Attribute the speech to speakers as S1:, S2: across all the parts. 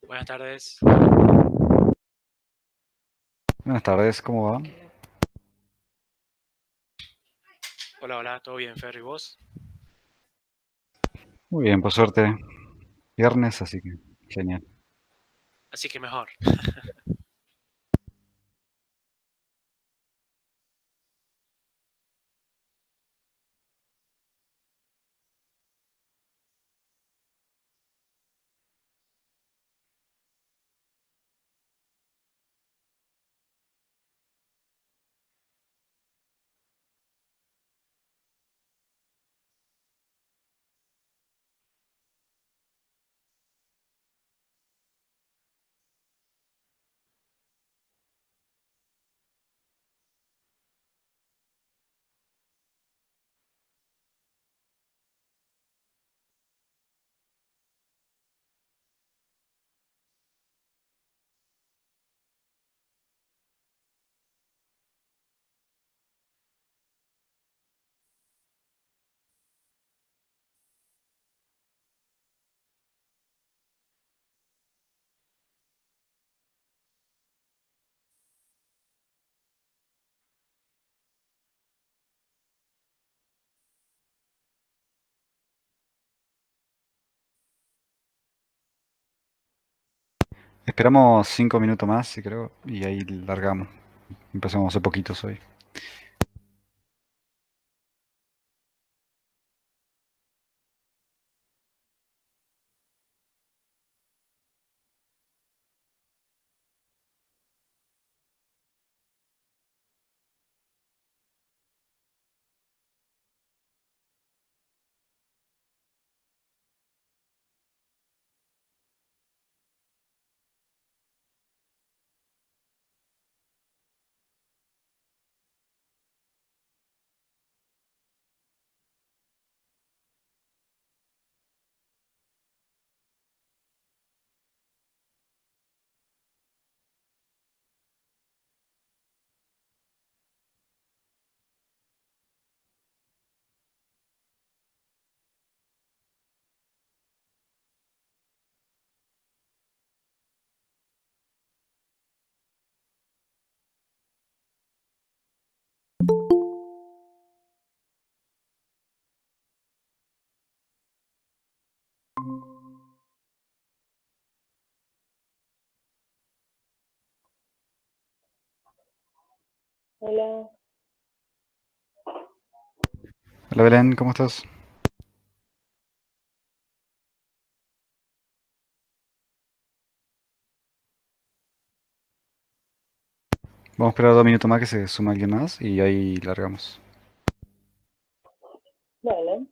S1: Buenas tardes.
S2: Buenas tardes, ¿cómo va?
S1: Hola, hola, ¿todo bien, Fer? ¿Y vos?
S2: Muy bien, por suerte, viernes, así que genial.
S1: Así que mejor.
S2: Esperamos 5 minutos más, sí creo, y ahí largamos. Empezamos hace poquitos hoy.
S3: Hola,
S2: Hola Belén, ¿cómo estás? Vamos a esperar 2 minutos más que se suma alguien más y ahí largamos.
S3: dale.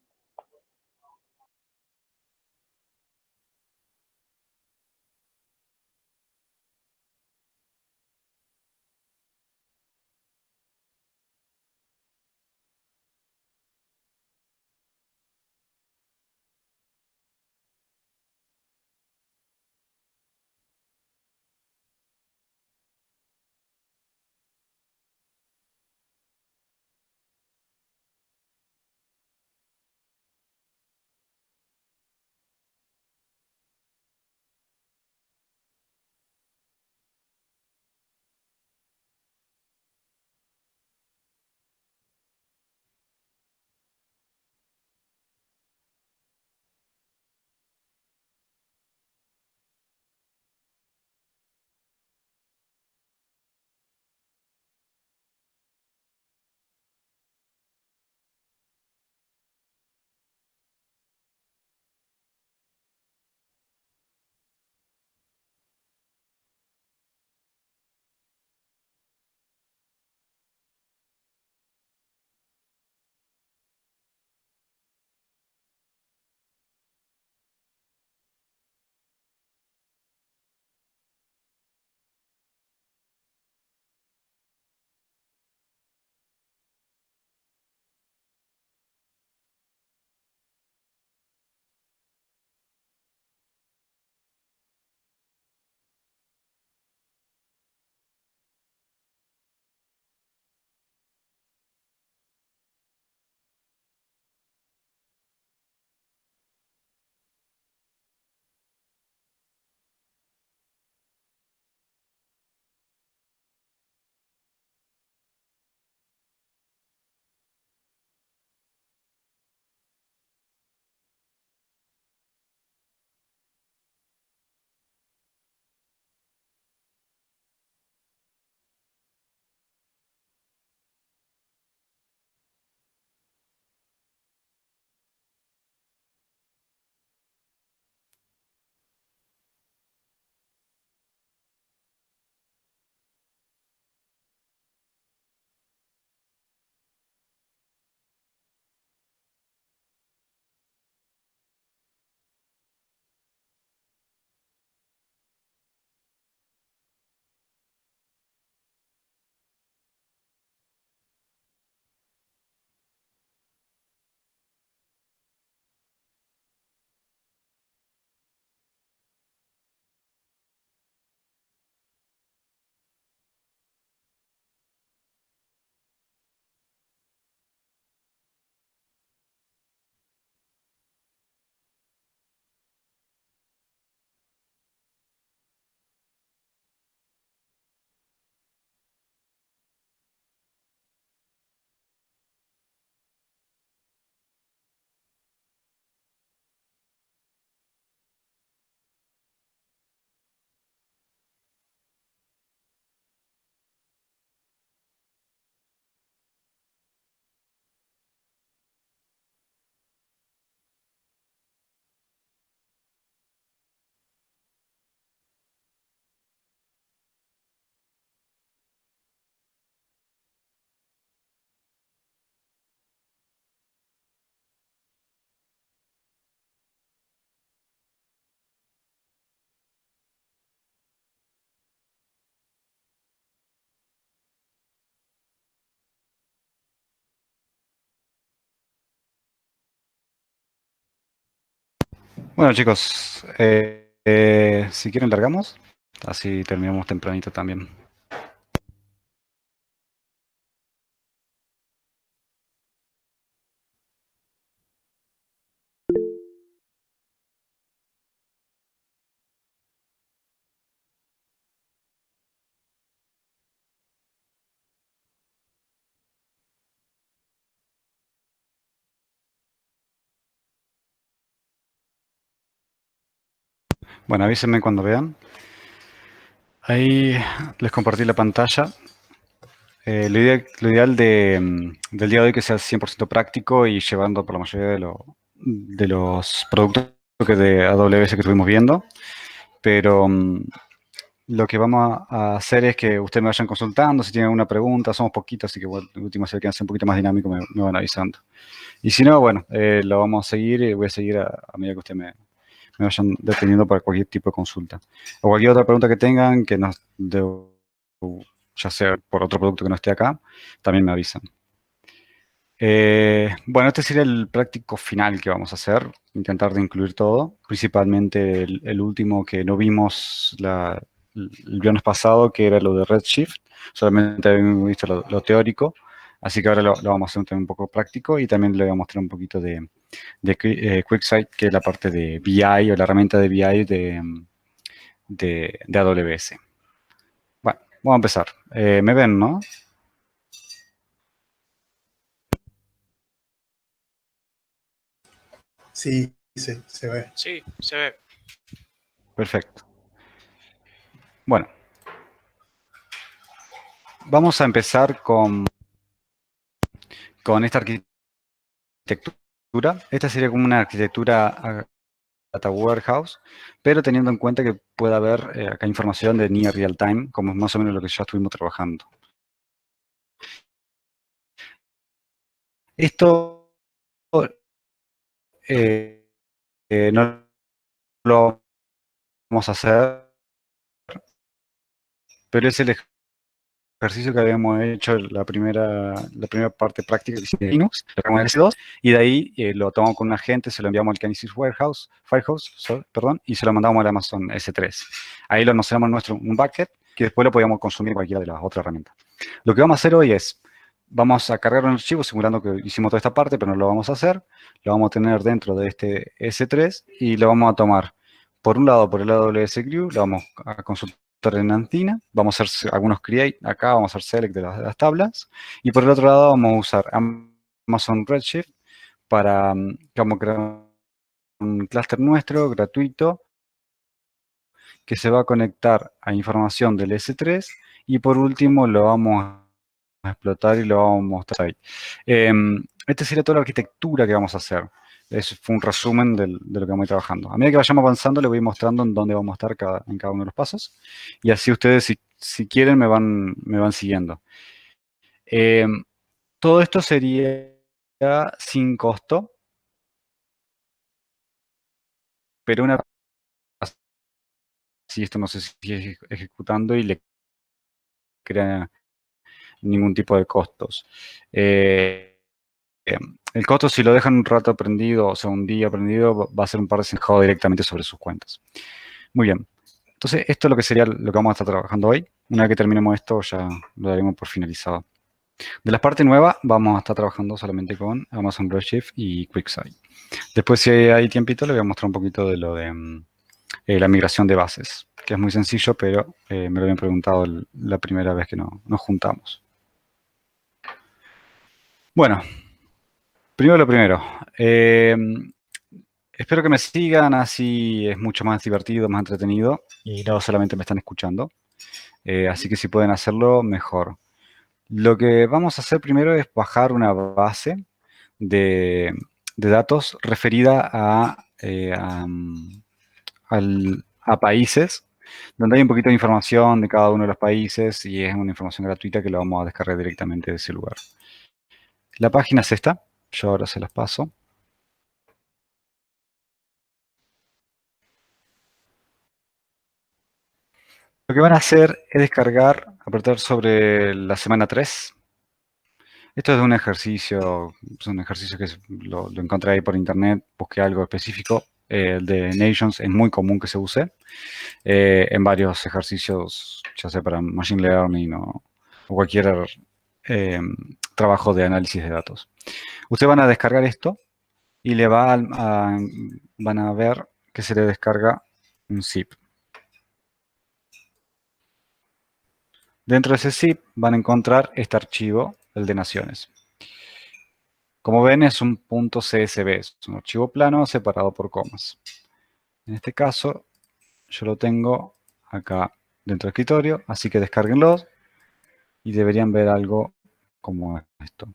S2: Bueno, chicos, si quieren largamos, así terminamos tempranito también. Bueno, avísenme cuando vean. Ahí les compartí la pantalla. Lo ideal del día de hoy que sea 100% práctico y llevando por la mayoría de los productos de AWS que estuvimos viendo. Pero lo que vamos a hacer es que ustedes me vayan consultando. Si tienen alguna pregunta, somos poquitos, así que bueno, de última, si quieren hacer un poquito más dinámico, me van avisando. Y si no, bueno, lo vamos a seguir y voy a seguir a medida que ustedes me vayan deteniendo para cualquier tipo de consulta. O cualquier otra pregunta que tengan, ya sea por otro producto que no esté acá, también me avisan. Bueno, este sería el práctico final que vamos a hacer, intentar de incluir todo, principalmente el último que no vimos el viernes pasado, que era lo de Redshift, solamente habíamos visto lo teórico, así que ahora lo vamos a hacer un poco práctico y también le voy a mostrar un poquito de QuickSight, que es la parte de BI o la herramienta de BI de AWS. Bueno, vamos a empezar. ¿Me ven, no?
S3: Sí, se ve.
S1: Sí, se ve.
S2: Perfecto. Bueno, vamos a empezar con esta arquitectura. Esta sería como una arquitectura data warehouse, pero teniendo en cuenta que puede haber acá información de near real time, como es más o menos lo que ya estuvimos trabajando. Esto no lo vamos a hacer, pero es el ejercicio que habíamos hecho la primera parte práctica de Linux, lo que en S2, y de ahí lo tomamos con un agente, se lo enviamos al Kinesis Firehouse, y se lo mandamos al Amazon S3. Ahí lo nos damos un bucket que después lo podíamos consumir en cualquiera de las otras herramientas. Lo que vamos a hacer hoy es, vamos a cargar un archivo simulando que hicimos toda esta parte, pero no lo vamos a hacer. Lo vamos a tener dentro de este S3 y lo vamos a tomar, por un lado, por el AWS Glue, lo vamos a consultar en Antina, vamos a hacer algunos create, acá vamos a hacer select de las tablas, y por el otro lado vamos a usar Amazon Redshift para, vamos a crear un clúster nuestro, gratuito, que se va a conectar a información del S3, y por último lo vamos a explotar y lo vamos a mostrar ahí. Esta sería toda la arquitectura que vamos a hacer. Eso fue un resumen de lo que vamos a ir trabajando. A medida que vayamos avanzando, les voy mostrando en dónde vamos a estar en cada uno de los pasos. Y así ustedes, si quieren, me van siguiendo. Todo esto sería sin costo, pero una si esto no se sigue ejecutando y le crea ningún tipo de costos. El costo, si lo dejan un rato prendido, o sea, un día prendido, va a ser un par de centavos directamente sobre sus cuentas. Muy bien. Entonces, esto es lo que sería lo que vamos a estar trabajando hoy. Una vez que terminemos esto, ya lo daremos por finalizado. De las partes nuevas, vamos a estar trabajando solamente con Amazon Redshift y QuickSight. Después, si hay tiempito, les voy a mostrar un poquito de lo de la migración de bases, que es muy sencillo, pero me lo habían preguntado la primera vez que nos juntamos. Bueno, primero lo primero. Espero que me sigan, así es mucho más divertido, más entretenido y no solamente me están escuchando. Así que si pueden hacerlo, mejor. Lo que vamos a hacer primero es bajar una base de, de datos referida a países, donde hay un poquito de información de cada uno de los países y es una información gratuita que lo vamos a descargar directamente de ese lugar. La página es esta, yo ahora se las paso. Lo que van a hacer es descargar, apretar sobre la semana 3. Esto es un ejercicio que lo encontré ahí por internet, busqué algo específico El de Nations es muy común que se use en varios ejercicios, ya sea para Machine Learning o cualquier trabajo de análisis de datos. Ustedes van a descargar esto y van a ver que se le descarga un zip. Dentro de ese zip van a encontrar este archivo, el de naciones. Como ven, es un .csv, es un archivo plano separado por comas. En este caso, yo lo tengo acá dentro del escritorio, así que descárguenlo y deberían ver algo como esto.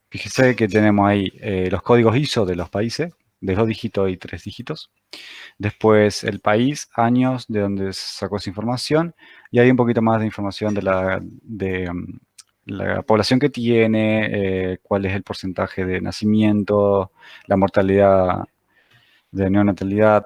S2: Fíjense que tenemos ahí los códigos ISO de los países, de 2 dígitos y 3 dígitos. Después el país, años de donde se sacó esa información, y hay un poquito más de información de la población que tiene, cuál es el porcentaje de nacimiento, la mortalidad de neonatalidad.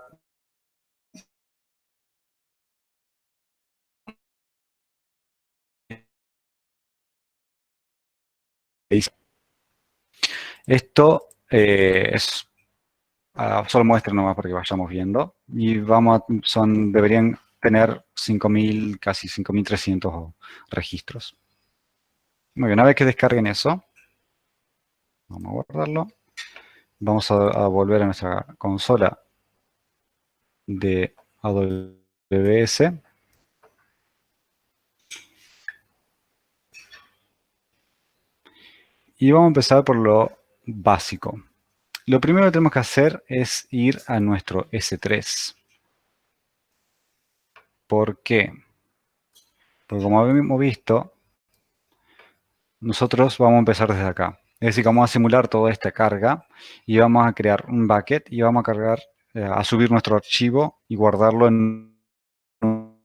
S2: Esto es solo muestra nomás para que vayamos viendo. Y deberían tener 5.000, casi 5.300 registros. Muy bien, una vez que descarguen eso, vamos a guardarlo. Vamos a volver a nuestra consola de AWS. Y vamos a empezar por lo básico. Lo primero que tenemos que hacer es ir a nuestro S3. ¿Por qué? Porque como hemos visto, nosotros vamos a empezar desde acá. Es decir, que vamos a simular toda esta carga y vamos a crear un bucket y vamos a cargar, a subir nuestro archivo y guardarlo en un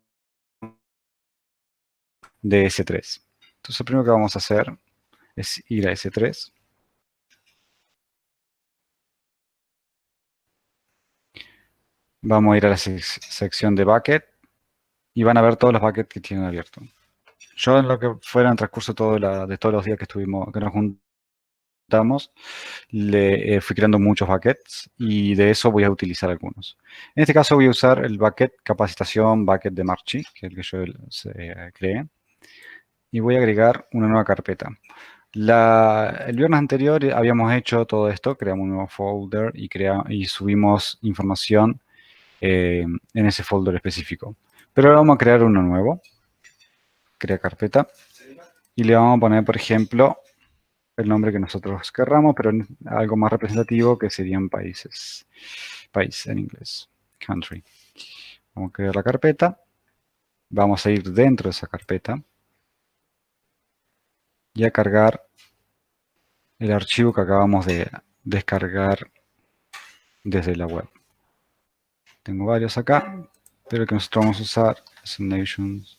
S2: de S3. Entonces, lo primero que vamos a hacer es ir a S3. Vamos a ir a la sección de bucket y van a ver todos los buckets que tienen abierto. Yo en lo que fuera en el transcurso de todos los días que nos juntamos, le fui creando muchos buckets y de eso voy a utilizar algunos. En este caso voy a usar el bucket capacitación bucket de Marchi, que es el que yo creé, y voy a agregar una nueva carpeta. El viernes anterior habíamos hecho todo esto, creamos un nuevo folder y subimos información en ese folder específico. Pero ahora vamos a crear uno nuevo. Crea carpeta. Y le vamos a poner, por ejemplo, el nombre que nosotros querramos, pero algo más representativo que serían países. País en inglés. Country. Vamos a crear la carpeta. Vamos a ir dentro de esa carpeta. Y a cargar el archivo que acabamos de descargar desde la web. Tengo varios acá, pero el que nosotros vamos a usar es Nations.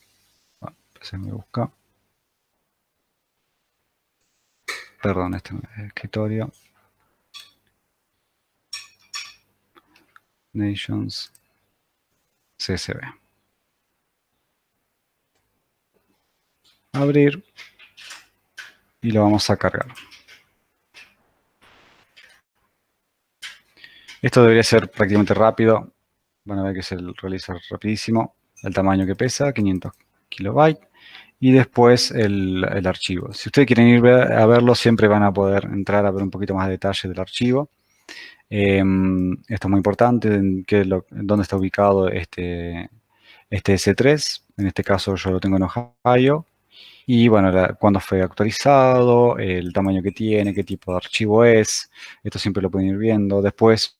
S2: Se me busca. Perdón, este escritorio. Nations CSV. Abrir. Y lo vamos a cargar. Esto debería ser prácticamente rápido. Van a ver que se realiza rapidísimo. El tamaño que pesa, 500 kilobytes. Y después el archivo. Si ustedes quieren ir a verlo, siempre van a poder entrar a ver un poquito más de detalle del archivo. Esto es muy importante, en dónde está ubicado este S3. En este caso yo lo tengo en Ohio. Y bueno, cuándo fue actualizado, el tamaño que tiene, qué tipo de archivo es. Esto siempre lo pueden ir viendo. Después,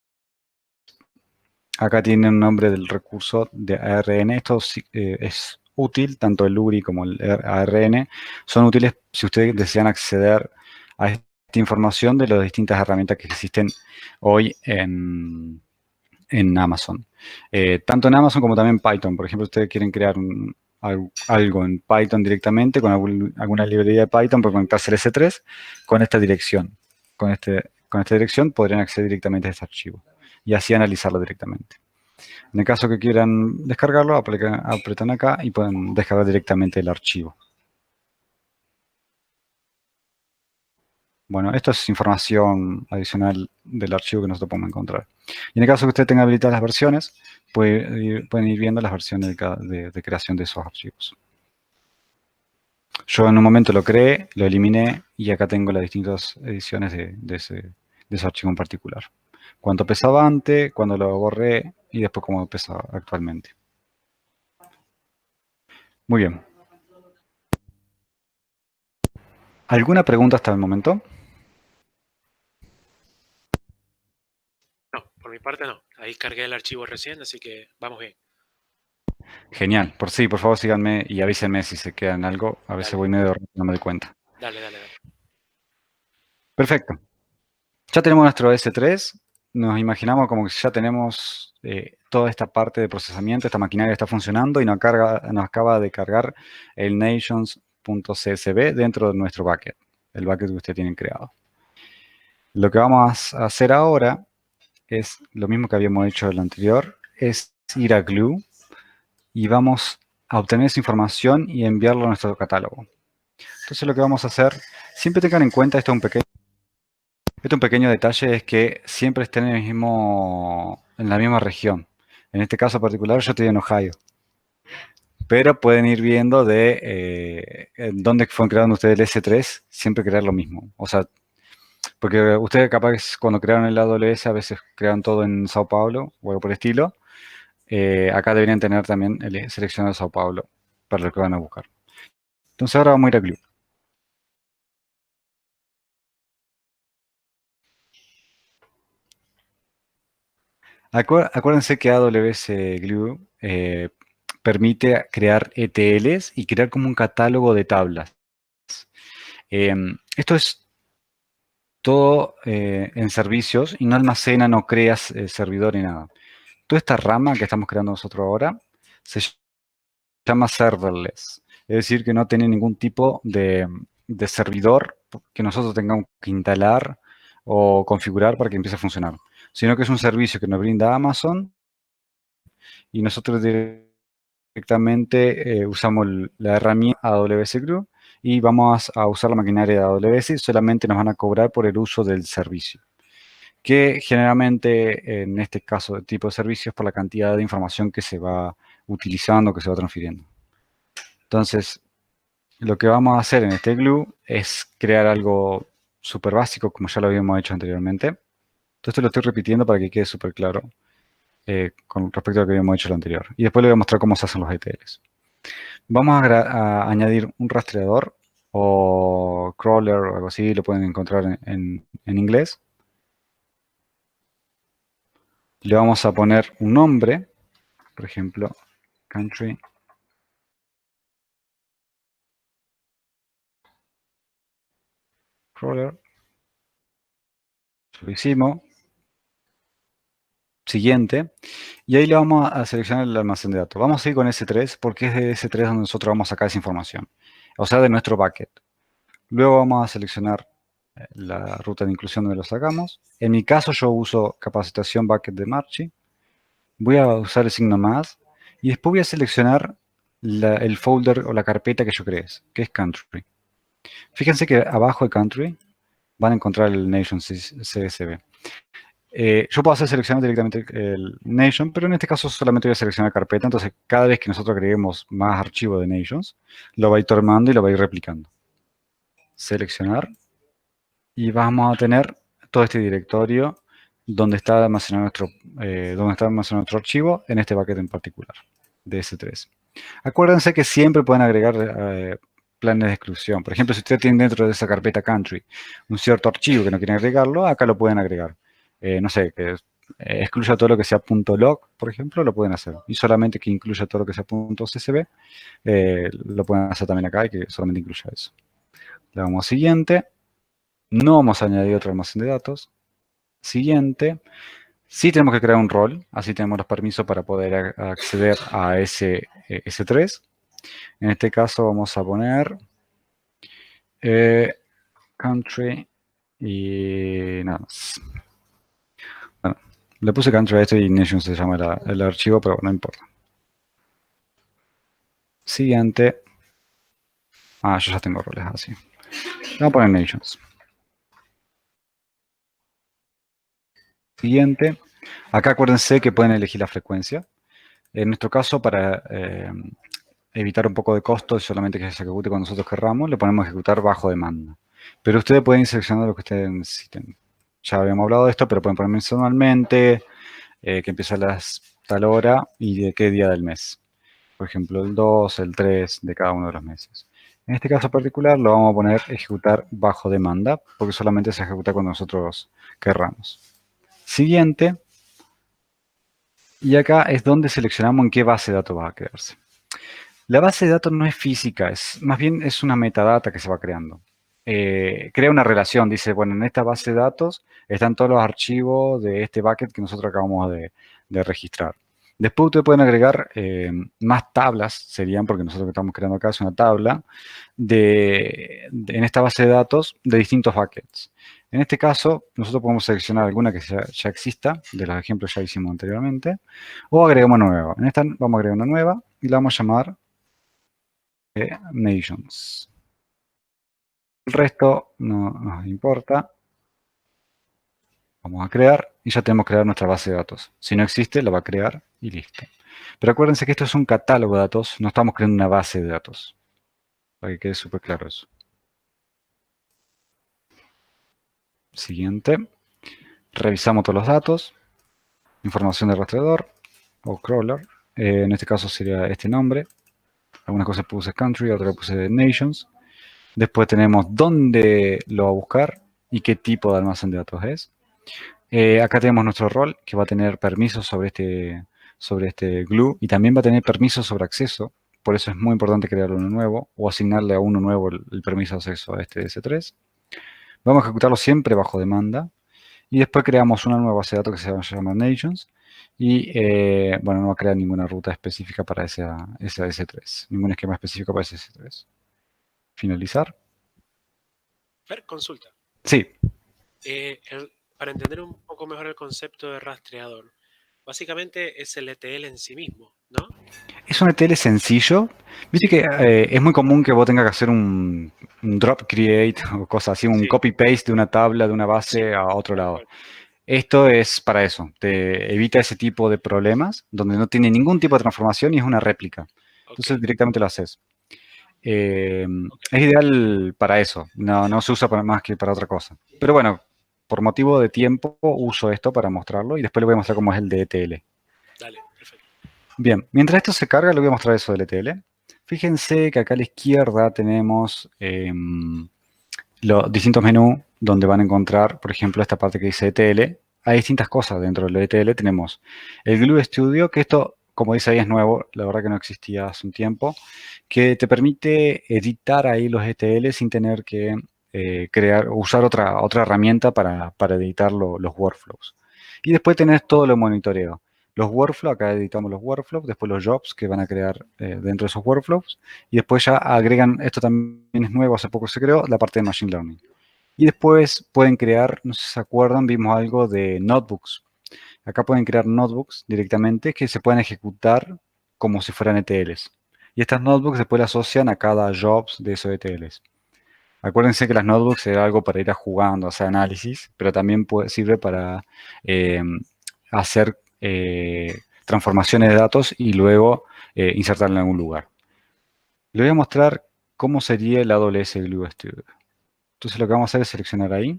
S2: acá tiene un nombre del recurso de ARN. Esto es útil, tanto el URI como el ARN. Son útiles si ustedes desean acceder a esta información de las distintas herramientas que existen hoy en Amazon. Tanto en Amazon como también en Python. Por ejemplo, ustedes quieren crear algo en Python directamente, con alguna librería de Python, por conectarse al S3 con esta dirección. Con esta dirección podrían acceder directamente a este archivo y así analizarlo directamente. En el caso que quieran descargarlo, apretan acá y pueden descargar directamente el archivo. Bueno, esto es información adicional del archivo que nosotros podemos encontrar. Y en el caso que usted tenga habilitadas las versiones, pueden ir viendo las versiones de creación de esos archivos. Yo en un momento lo creé, lo eliminé y acá tengo las distintas ediciones de ese archivo en particular. Cuánto pesaba antes, cuándo lo borré y después cómo pesa actualmente. Muy bien. ¿Alguna pregunta hasta el momento?
S1: No, por mi parte no. Ahí cargué el archivo recién, así que vamos bien.
S2: Genial. Por favor síganme y avísenme si se queda en algo. A veces
S1: Dale,
S2: voy medio rápido, no me doy cuenta.
S1: dale, dale, dale.
S2: Perfecto. Ya tenemos nuestro S3. Nos imaginamos como que ya tenemos toda esta parte de procesamiento, esta maquinaria está funcionando y nos acaba de cargar el nations.csv dentro de nuestro bucket, el bucket que ustedes tienen creado. Lo que vamos a hacer ahora es lo mismo que habíamos hecho en lo anterior, es ir a Glue y vamos a obtener esa información y enviarlo a nuestro catálogo. Entonces lo que vamos a hacer, siempre tengan en cuenta, esto es un pequeño detalle, es que siempre estén en la misma región. En este caso particular yo estoy en Ohio. Pero pueden ir viendo en dónde fueron creando ustedes el S3, siempre crear lo mismo. O sea, porque ustedes capaz cuando crearon el AWS a veces crean todo en Sao Paulo o algo por el estilo. Acá deberían tener también el seleccionado Sao Paulo para lo que van a buscar. Entonces ahora vamos a ir a Glue. Acuérdense que AWS Glue permite crear ETLs y crear como un catálogo de tablas. Esto es todo en servicios y no almacena, no creas servidor ni nada. Toda esta rama que estamos creando nosotros ahora se llama serverless. Es decir, que no tiene ningún tipo de servidor que nosotros tengamos que instalar o configurar para que empiece a funcionar, sino que es un servicio que nos brinda Amazon y nosotros directamente usamos la herramienta AWS Glue y vamos a usar la maquinaria de AWS y solamente nos van a cobrar por el uso del servicio, que generalmente en este caso de tipo de servicio es por la cantidad de información que se va utilizando, que se va transfiriendo. Entonces, lo que vamos a hacer en este Glue es crear algo súper básico, como ya lo habíamos hecho anteriormente. Todo esto lo estoy repitiendo para que quede súper claro con respecto a lo que habíamos hecho lo anterior. Y después le voy a mostrar cómo se hacen los ETLs. Vamos a añadir un rastreador o crawler o algo así, lo pueden encontrar en inglés. Le vamos a poner un nombre, por ejemplo, country. Crawler. Lo hicimos. Siguiente. Y ahí le vamos a seleccionar el almacén de datos. Vamos a ir con S3 porque es de S3 donde nosotros vamos a sacar esa información. O sea, de nuestro bucket. Luego vamos a seleccionar la ruta de inclusión donde lo sacamos. En mi caso yo uso capacitación bucket de Marchi. Voy a usar el signo más. Y después voy a seleccionar el folder o la carpeta que yo creé, que es country. Fíjense que abajo de country van a encontrar el nation CSV. Yo puedo hacer seleccionar directamente el nation, pero en este caso solamente voy a seleccionar carpeta. Entonces, cada vez que nosotros agreguemos más archivos de nations, lo va a ir tomando y lo va a ir replicando. Seleccionar. Y vamos a tener todo este directorio donde está almacenado nuestro archivo en este bucket en particular, de S3. Acuérdense que siempre pueden agregar planes de exclusión. Por ejemplo, si ustedes tienen dentro de esa carpeta country un cierto archivo que no quieren agregarlo, acá lo pueden agregar. No sé, que excluya todo lo que sea .log, por ejemplo, lo pueden hacer. Y solamente que incluya todo lo que sea .csv, lo pueden hacer también acá y que solamente incluya eso. Le damos a siguiente. No vamos a añadir otro almacén de datos. Siguiente. Sí tenemos que crear un rol, así tenemos los permisos para poder acceder a ese S3. En este caso vamos a poner country y nada más. Bueno, le puse country a esto y nation se llama el archivo, pero no importa. Siguiente. Yo ya tengo roles así. Vamos a poner nations. Siguiente. Acá acuérdense que pueden elegir la frecuencia. En nuestro caso, para evitar un poco de costo y solamente que se ejecute cuando nosotros querramos, le ponemos ejecutar bajo demanda. Pero ustedes pueden seleccionar lo que ustedes necesiten. Ya habíamos hablado de esto, pero pueden poner mensualmente, que empieza a las tal hora y de qué día del mes. Por ejemplo, el 2, el 3 de cada uno de los meses. En este caso particular lo vamos a poner ejecutar bajo demanda, porque solamente se ejecuta cuando nosotros querramos. Siguiente. Y acá es donde seleccionamos en qué base de datos va a quedarse. La base de datos no es física, más bien es una metadata que se va creando. Crea una relación, dice, bueno, en esta base de datos están todos los archivos de este bucket que nosotros acabamos de registrar. Después ustedes pueden agregar más tablas, serían, porque nosotros lo que estamos creando acá es una tabla, en esta base de datos de distintos buckets. En este caso, nosotros podemos seleccionar alguna que ya exista, de los ejemplos que ya hicimos anteriormente, o agregamos una nueva. En esta vamos a agregar una nueva y la vamos a llamar Nations. El resto no nos importa. Vamos a crear y ya tenemos crear nuestra base de datos. Si no existe, la va a crear y listo. Pero acuérdense que esto es un catálogo de datos, no estamos creando una base de datos. Para que quede súper claro eso. Siguiente. Revisamos todos los datos. Información de rastreador o crawler. En este caso sería este nombre. Algunas cosas puse country, otras puse nations. Después tenemos dónde lo va a buscar y qué tipo de almacén de datos es. Acá tenemos nuestro rol que va a tener permisos sobre este glue y también va a tener permisos sobre acceso. Por eso es muy importante crear uno nuevo o asignarle a uno nuevo el permiso de acceso a este S3. Vamos a ejecutarlo siempre bajo demanda. Y después creamos una nueva base de datos que se va a llamar Nations. Y bueno, no va a crear ninguna ruta específica para esa S3. Ningún esquema específico para ese S3. Finalizar.
S1: Fer, consulta.
S2: Sí.
S1: Para entender un poco mejor el concepto de rastreador, básicamente es el ETL en sí mismo, ¿no?
S2: Es un ETL sencillo. Viste que es muy común que vos tengas que hacer un drop create o cosas así, un
S1: Sí.
S2: copy-paste de una tabla, de una base
S1: Sí,
S2: a otro lado.
S1: cual.
S2: Esto es para eso. Te evita ese tipo de problemas donde no tiene ningún tipo de transformación y es una réplica. Entonces directamente lo haces. Es ideal para eso. No se usa más que para otra cosa. Pero bueno, por motivo de tiempo uso esto para mostrarlo y después le voy a mostrar cómo es el de ETL.
S1: Dale, perfecto.
S2: Bien, mientras esto se carga, le voy a mostrar eso del ETL. Fíjense que acá a la izquierda tenemos los distintos menús donde van a encontrar, por ejemplo, esta parte que dice ETL. Hay distintas cosas dentro del ETL. Tenemos el Glue Studio, que esto, como dice ahí, es nuevo. La verdad que no existía hace un tiempo. Que te permite editar ahí los ETL sin tener que usar otra herramienta para editar los workflows. Y después tenés todo lo monitoreo. Los workflows, acá editamos los workflows, después los jobs que van a crear dentro de esos workflows, y después ya agregan, esto también es nuevo, hace poco se creó, la parte de Machine Learning. Y después pueden crear, no sé si se acuerdan, vimos algo de notebooks. Acá pueden crear notebooks directamente que se pueden ejecutar como si fueran ETLs. Y estas notebooks después las asocian a cada jobs de esos ETLs. Acuérdense que las notebooks era algo para ir a jugando, hacer análisis, pero también sirve para hacer transformaciones de datos y luego insertarla en algún lugar. Le voy a mostrar cómo sería el AWS Glue Studio. Entonces lo que vamos a hacer es seleccionar ahí.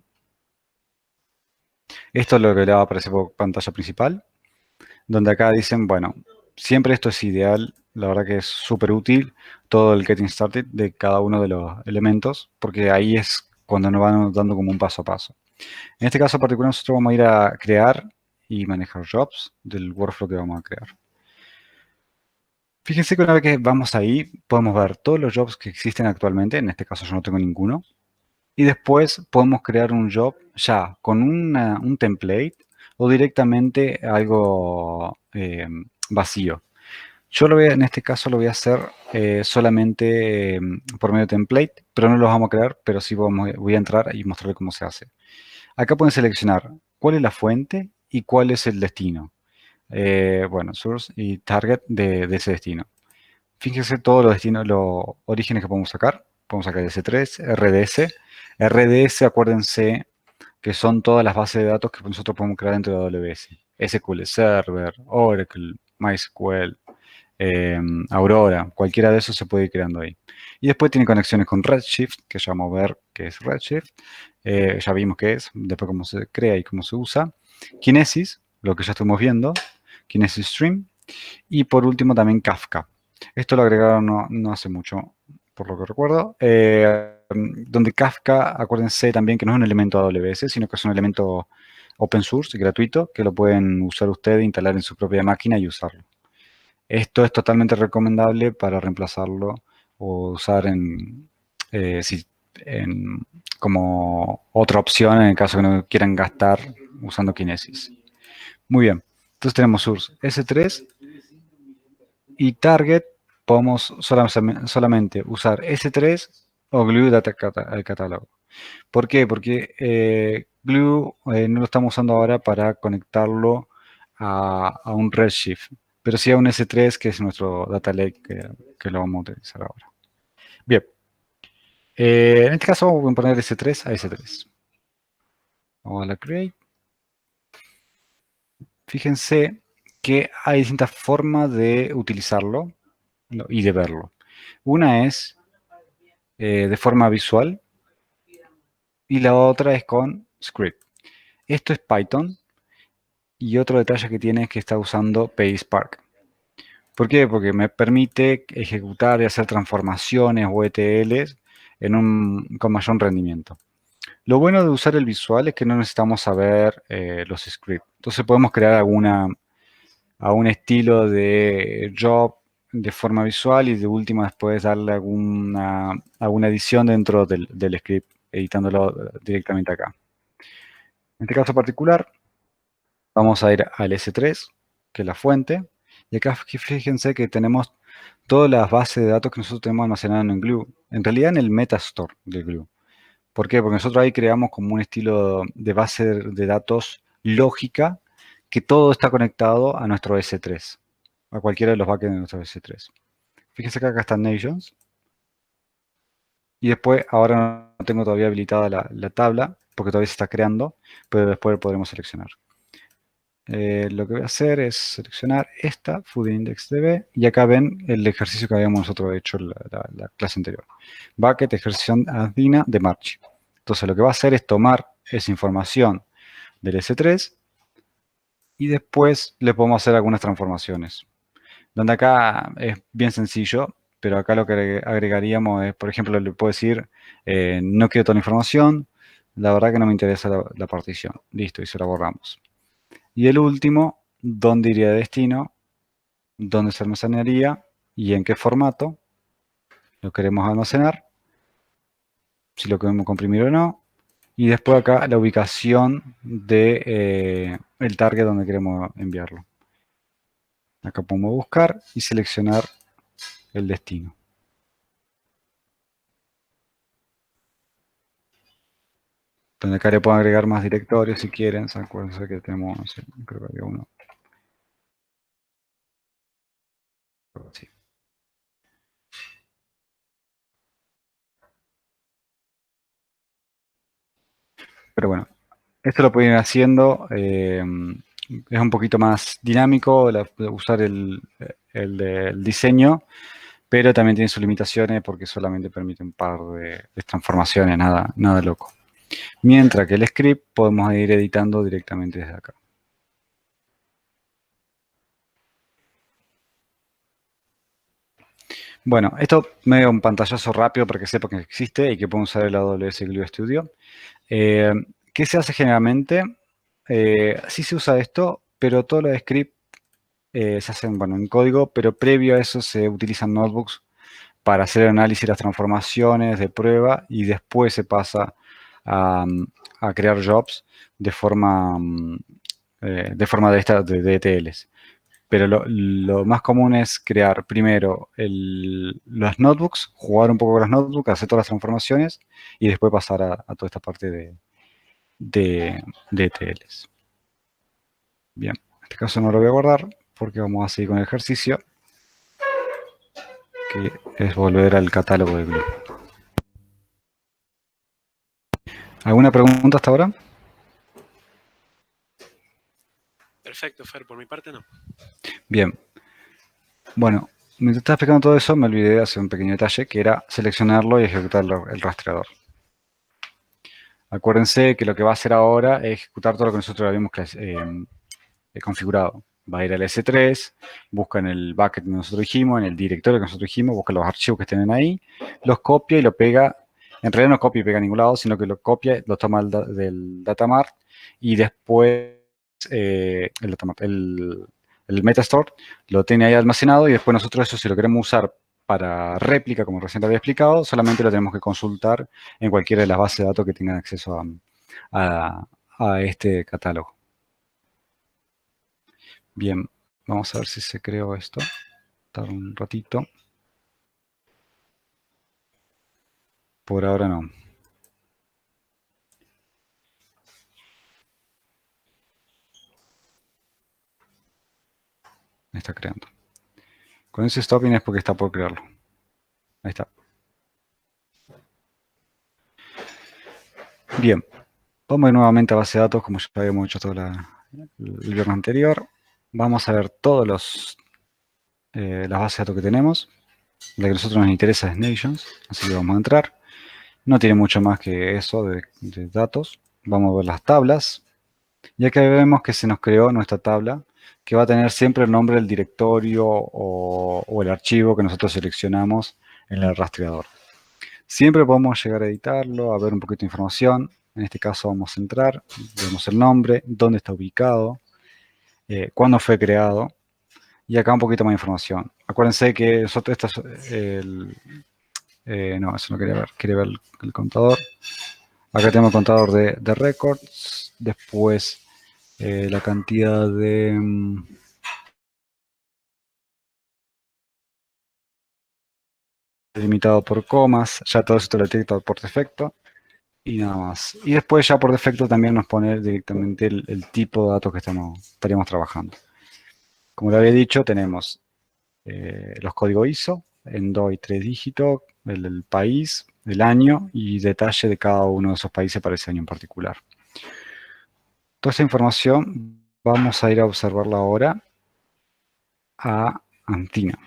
S2: Esto es lo que le va a aparecer por pantalla principal, donde acá dicen, bueno, siempre esto es ideal, la verdad que es súper útil, todo el Getting Started de cada uno de los elementos, porque ahí es cuando nos van dando como un paso a paso. En este caso particular nosotros vamos a ir a crear y manejar jobs del workflow que vamos a crear. Fíjense que una vez que vamos ahí, podemos ver todos los jobs que existen actualmente, en este caso yo no tengo ninguno, y después podemos crear un job ya con un template o directamente algo vacío. Yo en este caso lo voy a hacer solamente por medio de template, pero no los vamos a crear, pero sí voy a entrar y mostrarle cómo se hace. Acá pueden seleccionar cuál es la fuente y cuál es el destino. Bueno, source y target de ese destino. Fíjense todos los destinos, los orígenes que podemos sacar. Podemos sacar S3, RDS. RDS, acuérdense que son todas las bases de datos que nosotros podemos crear dentro de AWS. SQL Server, Oracle, MySQL, Aurora, cualquiera de esos se puede ir creando ahí. Y después tiene conexiones con Redshift, que ya vamos a ver qué es Redshift. Ya vimos qué es, después cómo se crea y cómo se usa. Kinesis, lo que ya estuvimos viendo, Kinesis Stream. Y por último también Kafka. Esto lo agregaron no hace mucho, por lo que recuerdo. Donde Kafka, acuérdense también que no es un elemento AWS, sino que es un elemento open source, gratuito, que lo pueden usar ustedes, instalar en su propia máquina y usarlo. Esto es totalmente recomendable para reemplazarlo o usar como otra opción en el caso que no quieran gastar usando Kinesis. Muy bien. Entonces tenemos source S3 y target. Podemos solamente usar S3 o Glue Data Catalog. ¿Por qué? Porque Glue no lo estamos usando ahora para conectarlo a un Redshift, pero sí a un S3 que es nuestro Data Lake que lo vamos a utilizar ahora. Bien. En este caso vamos a poner S3 a S3. Vamos a la Create. Fíjense que hay distintas formas de utilizarlo y de verlo. Una es de forma visual y la otra es con script. Esto es Python y otro detalle que tiene es que está usando PySpark. ¿Por qué? Porque me permite ejecutar y hacer transformaciones o ETLs con mayor rendimiento. Lo bueno de usar el visual es que no necesitamos saber los scripts. Entonces podemos crear a un estilo de job de forma visual y de última después darle alguna edición dentro del script, editándolo directamente acá. En este caso particular, vamos a ir al S3, que es la fuente, y acá fíjense que tenemos todas las bases de datos que nosotros tenemos almacenadas en Glue, en realidad en el Metastore de Glue. ¿Por qué? Porque nosotros ahí creamos como un estilo de base de datos lógica que todo está conectado a nuestro S3, a cualquiera de los backends de nuestro S3. Fíjense que acá están Nations. Y después, ahora no tengo todavía habilitada la tabla, porque todavía se está creando, pero después podremos seleccionar. Lo que voy a hacer es seleccionar esta, Food Index DB, y acá ven el ejercicio que habíamos nosotros hecho en la clase anterior. Bucket, ejercicio andina de March. Entonces lo que va a hacer es tomar esa información del S3 y después le podemos hacer algunas transformaciones. Donde acá es bien sencillo, pero acá lo que agregaríamos es, por ejemplo, le puedo decir, no quiero toda la información, la verdad que no me interesa la partición. Listo, y se la borramos. Y el último, dónde iría de destino, dónde se almacenaría y en qué formato lo queremos almacenar, si lo queremos comprimir o no. Y después acá la ubicación de el target donde queremos enviarlo. Acá podemos buscar y seleccionar el destino. Donde acá le puedo agregar más directorios si quieren. Acuérdense que tenemos, no sé, creo que había uno. Sí. Pero bueno, esto lo pueden ir haciendo. Es un poquito más dinámico usar el diseño, pero también tiene sus limitaciones porque solamente permite un par de transformaciones, nada loco. Mientras que el script podemos ir editando directamente desde acá. Bueno, esto me da un pantallazo rápido para que sepa que existe y que podemos usar el AWS Glue Studio. ¿Qué se hace generalmente? Sí se usa esto, pero todo lo de script se hacen en código, pero previo a eso se utilizan notebooks para hacer el análisis de las transformaciones de prueba y después se pasa a crear jobs de forma de ETLs. Pero lo más común es crear primero los notebooks, jugar un poco con los notebooks, hacer todas las transformaciones y después pasar a toda esta parte de ETLs. Bien, en este caso no lo voy a guardar porque vamos a seguir con el ejercicio, que es volver al catálogo de Glue. ¿Alguna pregunta hasta ahora?
S1: perfecto, Fer. Por mi parte, no.
S2: Bien. Bueno, mientras estaba explicando todo eso, me olvidé de hacer un pequeño detalle, que era seleccionarlo y ejecutar el rastreador. Acuérdense que lo que va a hacer ahora es ejecutar todo lo que nosotros habíamos configurado. Va a ir al S3, busca en el bucket que nosotros dijimos, en el directorio que nosotros dijimos, busca los archivos que estén ahí, los copia y lo pega. En realidad no copia y pega a ningún lado, sino que lo copia, lo toma del datamart y después el Metastore lo tiene ahí almacenado y después nosotros eso, si lo queremos usar para réplica, como recién te había explicado, solamente lo tenemos que consultar en cualquiera de las bases de datos que tengan acceso a este catálogo. Bien, vamos a ver si se creó esto. Tarda un ratito. Por ahora no. Me está creando. Con ese stopping es porque está por crearlo. Ahí está. Bien. Vamos nuevamente a base de datos, como ya habíamos hecho todo el viernes anterior. Vamos a ver todas las bases de datos que tenemos. La que a nosotros nos interesa es Nations, así que vamos a entrar. No tiene mucho más que eso de datos. Vamos a ver las tablas. Y acá vemos que se nos creó nuestra tabla, que va a tener siempre el nombre del directorio o el archivo que nosotros seleccionamos en el rastreador. Siempre podemos llegar a editarlo, a ver un poquito de información. En este caso vamos a entrar, vemos el nombre, dónde está ubicado, cuándo fue creado, y acá un poquito más de información. Acuérdense que nosotros, no, eso no quería ver el contador. Acá tenemos el contador de records, después la cantidad de... delimitado por comas, ya todo esto lo detecta por defecto. Y nada más. Y después ya por defecto también nos pone directamente el tipo de datos que estaríamos trabajando. Como le había dicho, tenemos los códigos ISO en 2 y 3 dígitos, el país, el año y detalle de cada uno de esos países para ese año en particular. Toda esa información vamos a ir a observarla ahora a Antina.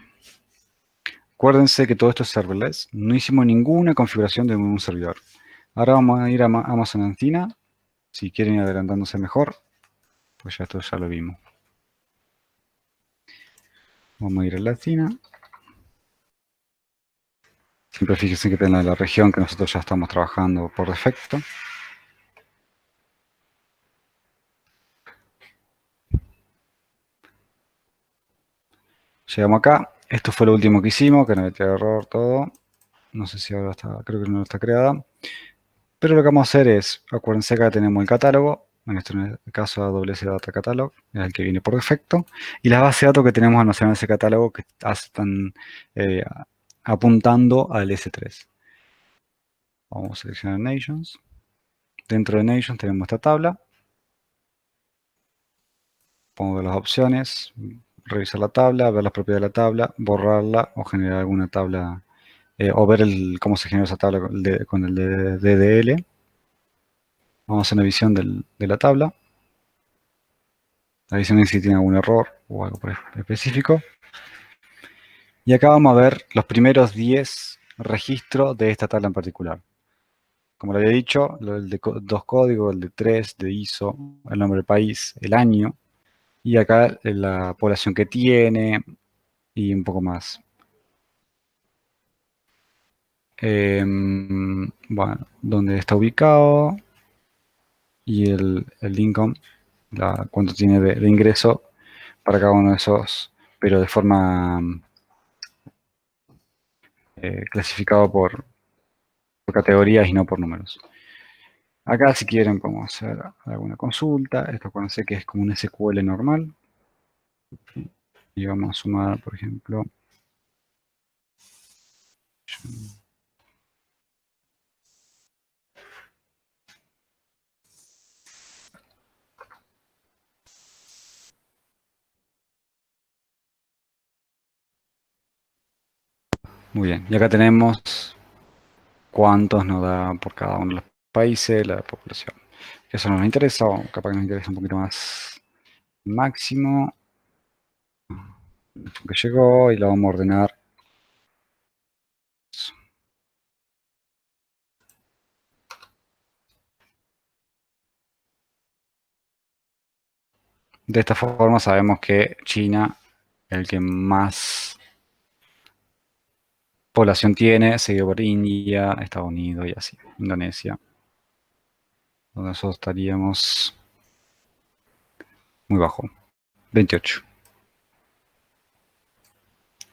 S2: Acuérdense que todo esto es serverless. No hicimos ninguna configuración de un servidor. Ahora vamos a ir a Amazon Antina. Si quieren ir adelantándose mejor, pues ya esto ya lo vimos. Vamos a ir a Latina. Siempre fíjense que tenga la región que nosotros ya estamos trabajando por defecto. Llegamos acá. Esto fue lo último que hicimos, que no metió error todo. No sé si ahora está, creo que no está creada. Pero lo que vamos a hacer es, acuérdense que acá tenemos el catálogo. En este caso AWS Data Catalog, es el que viene por defecto. Y las bases de datos que tenemos almacenadas en ese catálogo que están apuntando al S3. Vamos a seleccionar Nations. Dentro de Nations tenemos esta tabla. Pongo las opciones, revisar la tabla, ver las propiedades de la tabla, borrarla o generar alguna tabla, o ver cómo se genera esa tabla con el DDL. Vamos a hacer una visión de la tabla. La visión es si tiene algún error o algo específico. Y acá vamos a ver los primeros 10 registros de esta tabla en particular. Como le había dicho, el de 2 códigos, el de 3, de ISO, el nombre del país, el año, y acá la población que tiene y un poco más. Bueno, donde está ubicado y el income, cuánto tiene de ingreso para cada uno de esos, pero de forma clasificado por categorías y no por números. Acá si quieren podemos hacer alguna consulta. Esto acuérdense que es como un SQL normal. Y vamos a sumar, por ejemplo, muy bien. Y acá tenemos cuántos nos da por cada uno de los países la población. Eso no nos interesa, o capaz que nos interesa un poquito más máximo que llegó y lo vamos a ordenar. De esta forma sabemos que China es el que más población tiene, seguido por India, Estados Unidos y así, Indonesia, donde nosotros estaríamos muy bajo, 28,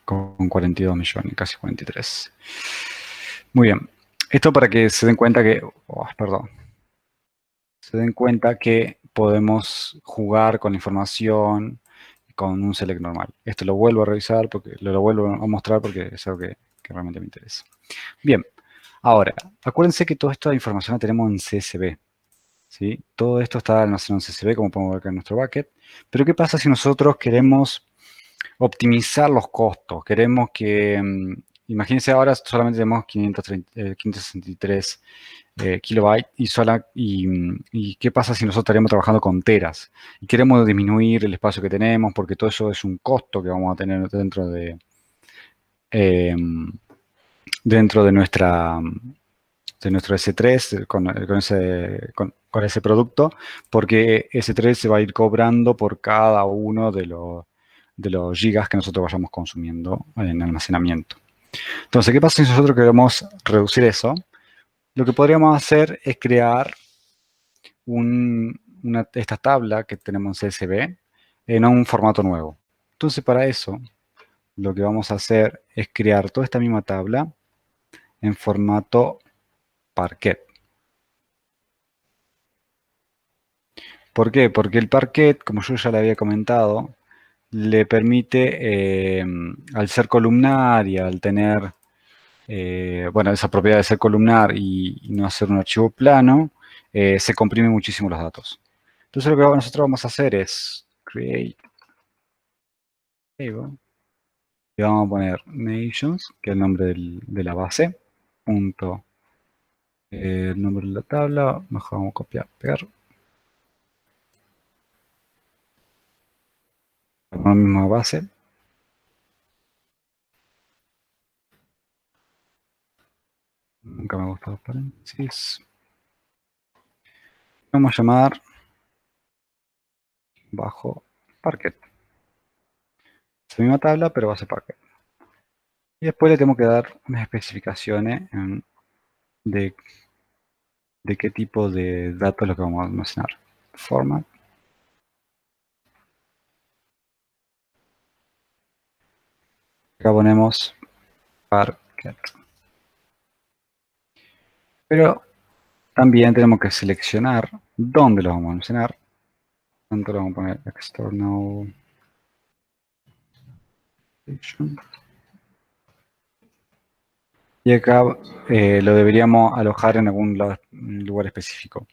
S2: con 42 millones, casi 43. Muy bien, esto para que se den cuenta que, perdón, se den cuenta que podemos jugar con la información con un select normal. Esto lo vuelvo a revisar, porque lo vuelvo a mostrar porque es algo que realmente me interesa. Bien, ahora, acuérdense que toda esta información la tenemos en CSV. ¿Sí? Todo esto está almacenado en CSV, como podemos ver acá en nuestro bucket. Pero ¿qué pasa si nosotros queremos optimizar los costos? Queremos que, imagínense ahora solamente tenemos 563 kilobytes y ¿qué pasa si nosotros estaríamos trabajando con teras? Y queremos disminuir el espacio que tenemos porque todo eso es un costo que vamos a tener eh, dentro de nuestro S3 con ese producto, porque S3 se va a ir cobrando por cada uno de los gigas que nosotros vayamos consumiendo en almacenamiento. Entonces, ¿qué pasa si nosotros queremos reducir eso? Lo que podríamos hacer es crear esta tabla que tenemos en CSV en un formato nuevo. Entonces, para eso, lo que vamos a hacer es crear toda esta misma tabla en formato Parquet. ¿Por qué? Porque el Parquet, como yo ya le había comentado, le permite, al ser columnar y al tener, bueno, esa propiedad de ser columnar y no hacer un archivo plano, se comprime muchísimo los datos. Entonces lo que nosotros vamos a hacer es create table y vamos a poner nations, que es el nombre de la base, punto, el nombre de la tabla, mejor vamos a copiar, pegar, la misma base. Nunca me gustan los paréntesis. Vamos a llamar bajo Parquet. Es la misma tabla, pero base Parquet. Y después le tengo que dar unas especificaciones de, de qué tipo de datos es lo que vamos a almacenar. Format. Acá ponemos Parquet. Pero también tenemos que seleccionar dónde lo vamos a almacenar. Entonces lo vamos a poner external. Y acá lo deberíamos alojar en algún lugar específico.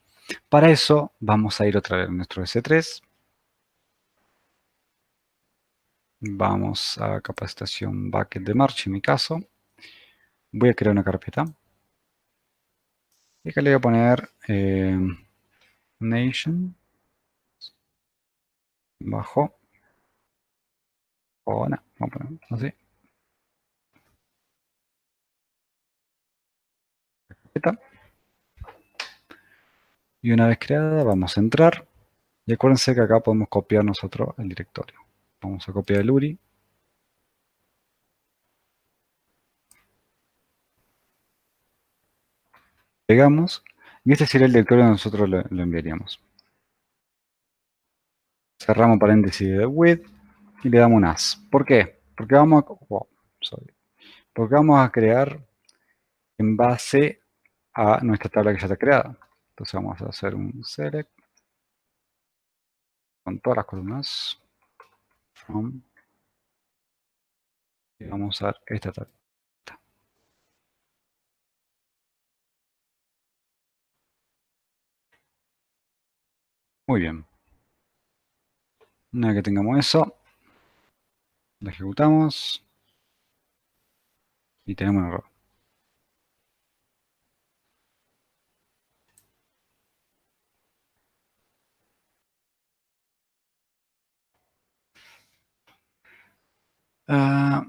S2: Para eso vamos a ir otra vez a nuestro S3. Vamos a capacitación bucket de March en mi caso. Voy a crear una carpeta. Y acá le voy a poner nation bajo. O no, vamos a poner así. Carpeta. Y una vez creada vamos a entrar. Y acuérdense que acá podemos copiar nosotros el directorio. Vamos a copiar el URI. Pegamos. Y este sería el directorio donde nosotros lo enviaríamos. Cerramos paréntesis de with y le damos un as. ¿Por qué? Porque porque vamos a crear en base a nuestra tabla que ya está creada. Entonces vamos a hacer un select con todas las columnas from, y vamos a usar esta tabla. Muy bien. Una vez que tengamos eso, lo ejecutamos y tenemos un error. Ah,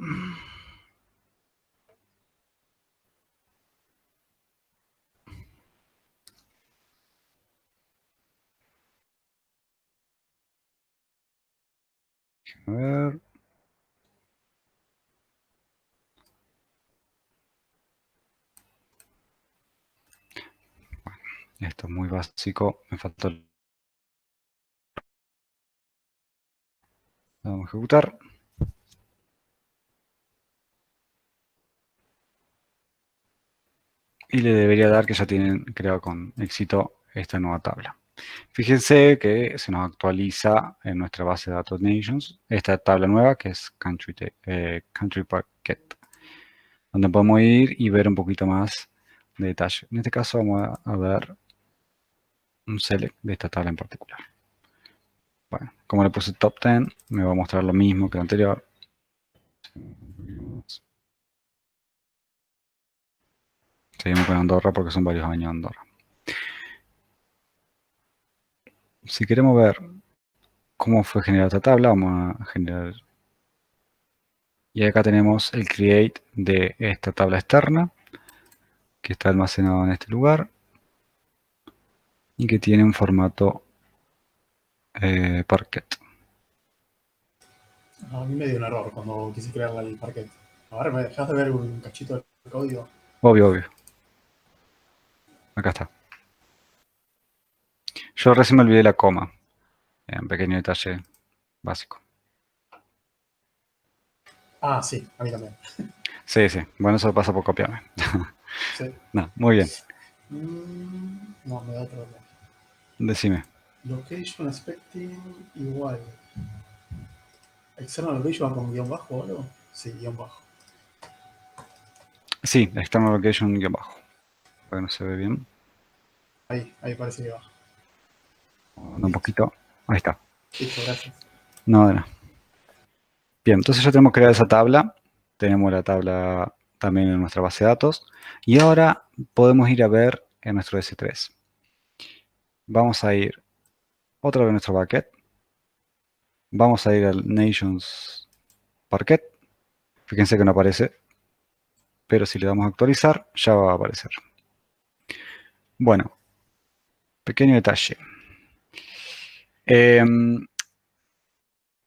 S2: a ver. Esto es muy básico. Me faltó. Vamos a ejecutar. Y le debería dar que ya tienen creado con éxito esta nueva tabla. Fíjense que se nos actualiza en nuestra base de datos Nations esta tabla nueva que es Country Parquet, donde podemos ir y ver un poquito más de detalle. En este caso vamos a ver un select de esta tabla en particular. Bueno, como le puse top 10, me va a mostrar lo mismo que el anterior. Seguimos con Andorra porque son varios años Andorra. Si queremos ver cómo fue generada esta tabla, vamos a generar. Y acá tenemos el create de esta tabla externa, que está almacenado en este lugar, y que tiene un formato Parquet.
S3: A mí me dio un error cuando quise crear el parquet. A ver, ¿me dejas de ver un cachito del código?
S2: Obvio, obvio. Acá está. Yo recién me olvidé la coma. Un pequeño detalle básico.
S3: Ah, sí, a mí también.
S2: Sí, sí. Bueno, eso pasa por copiarme.
S3: Sí.
S2: No, muy bien.
S3: No, me da otro error.
S2: Decime.
S3: Location expecting igual. External location va con guión bajo o algo. Sí, guión bajo.
S2: Sí, external location guión bajo. Porque no se ve bien.
S3: Ahí parece que va.
S2: Un poquito. Ahí está.
S3: Listo, gracias.
S2: No, de nada. Bien, entonces ya tenemos creada esa tabla. Tenemos la tabla también en nuestra base de datos. Y ahora podemos ir a ver en nuestro S3. Vamos a ir otra vez a nuestro bucket. Vamos a ir al Nations Parquet. Fíjense que no aparece, pero si le damos a actualizar, ya va a aparecer. Bueno, pequeño detalle.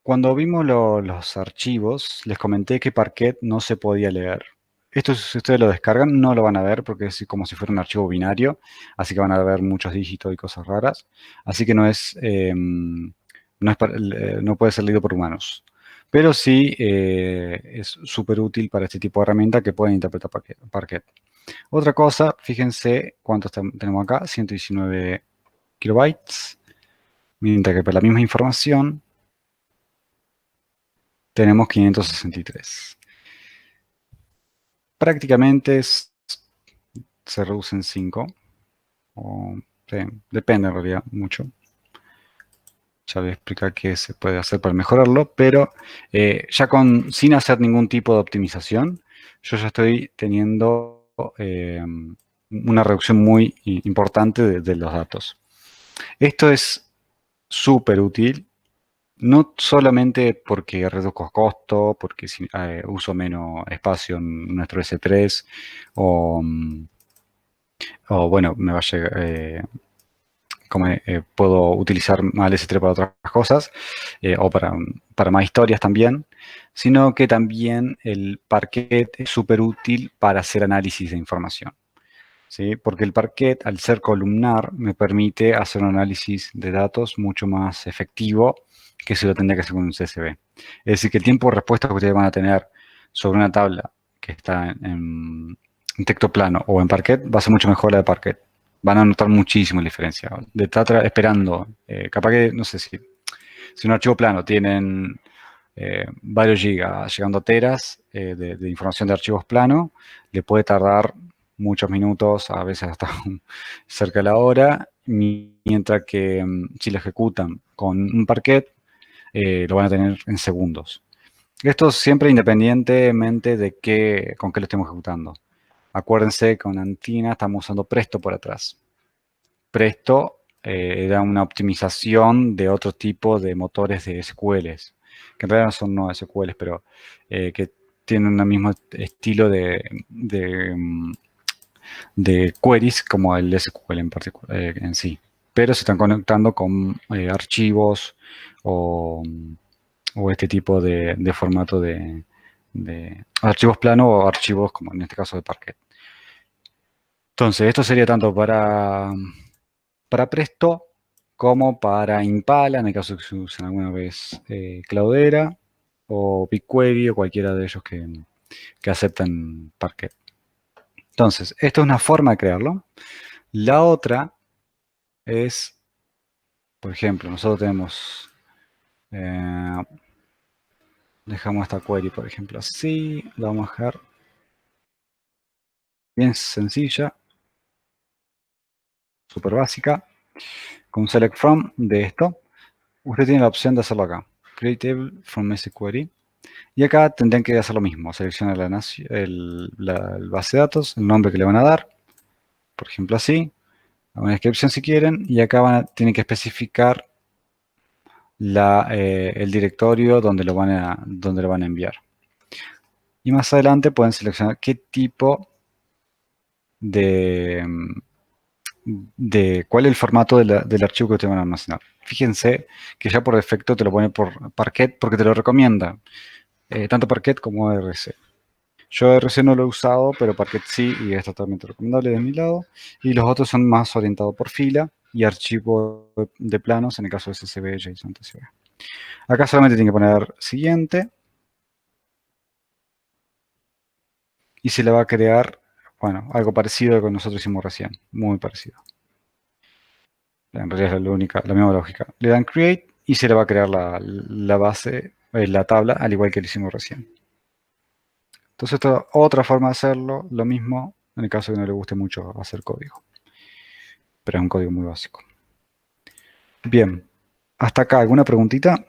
S2: Cuando vimos los archivos, les comenté que Parquet no se podía leer. Esto, si ustedes lo descargan, no lo van a ver porque es como si fuera un archivo binario, así que van a ver muchos dígitos y cosas raras. Así que no puede ser leído por humanos. Pero sí es súper útil para este tipo de herramienta que pueden interpretar Parquet. Otra cosa, fíjense cuántos tenemos acá, 119 kilobytes, mientras que para la misma información tenemos 563. Prácticamente se reduce en 5, sí, depende en realidad mucho. Ya voy a explicar qué se puede hacer para mejorarlo, pero ya sin hacer ningún tipo de optimización, yo ya estoy teniendo una reducción muy importante de los datos. Esto es súper útil, no solamente porque reduzco costos, porque uso menos espacio en nuestro S3, o, bueno, me va a llegar, puedo utilizar más el S3 para otras cosas, o para más historias también, sino que también el Parquet es súper útil para hacer análisis de información. ¿Sí? Porque el Parquet, al ser columnar, me permite hacer un análisis de datos mucho más efectivo que si lo tendría que hacer con un CSV. Es decir, que el tiempo de respuesta que ustedes van a tener sobre una tabla que está en texto plano o en Parquet va a ser mucho mejor la de Parquet. Van a notar muchísimo la diferencia. De estar esperando, capaz que, no sé si un archivo plano tienen varios gigas, llegando a teras de información de archivos plano, le puede tardar muchos minutos, a veces hasta cerca de la hora, mientras que si lo ejecutan con un Parquet, lo van a tener en segundos. Esto siempre independientemente de con qué lo estemos ejecutando. Acuérdense que con Antina estamos usando Presto por atrás. Presto era una optimización de otro tipo de motores de SQL. que en realidad no son NoSQL, pero que tienen un mismo estilo de queries como el SQL en particular en sí, pero se están conectando con archivos o, o este tipo de formato de archivos planos o archivos como en este caso de Parquet. Entonces, esto sería tanto para Presto como para Impala, en el caso que se usen alguna vez Cloudera o BigQuery o cualquiera de ellos que aceptan Parquet. Entonces, esto es una forma de crearlo. La otra es, por ejemplo, nosotros tenemos, dejamos esta query, por ejemplo, así, la vamos a dejar bien sencilla, súper básica, con un select from de esto. Usted tiene la opción de hacerlo acá, create table from SQL. Y acá tendrían que hacer lo mismo, seleccionar el base de datos, el nombre que le van a dar, por ejemplo así, una descripción si quieren, y acá tienen que especificar el directorio donde lo van a enviar. Y más adelante pueden seleccionar qué tipo de cuál es el formato del archivo que ustedes van a almacenar. Fíjense que ya por defecto te lo pone por Parquet porque te lo recomienda, tanto Parquet como RC. Yo RC no lo he usado, pero Parquet sí, y es totalmente recomendable de mi lado. Y los otros son más orientados por fila y archivo de planos, en el caso de SSB, JSON, TCB. Acá solamente tienen que poner siguiente. Y se le va a crear, bueno, algo parecido a lo que nosotros hicimos recién. Muy parecido. En realidad es la misma lógica. Le dan create y se le va a crear la base, la tabla, al igual que lo hicimos recién. Entonces, esta es otra forma de hacerlo, lo mismo en el caso de que no le guste mucho hacer código. Pero es un código muy básico. Bien, hasta acá, ¿alguna preguntita?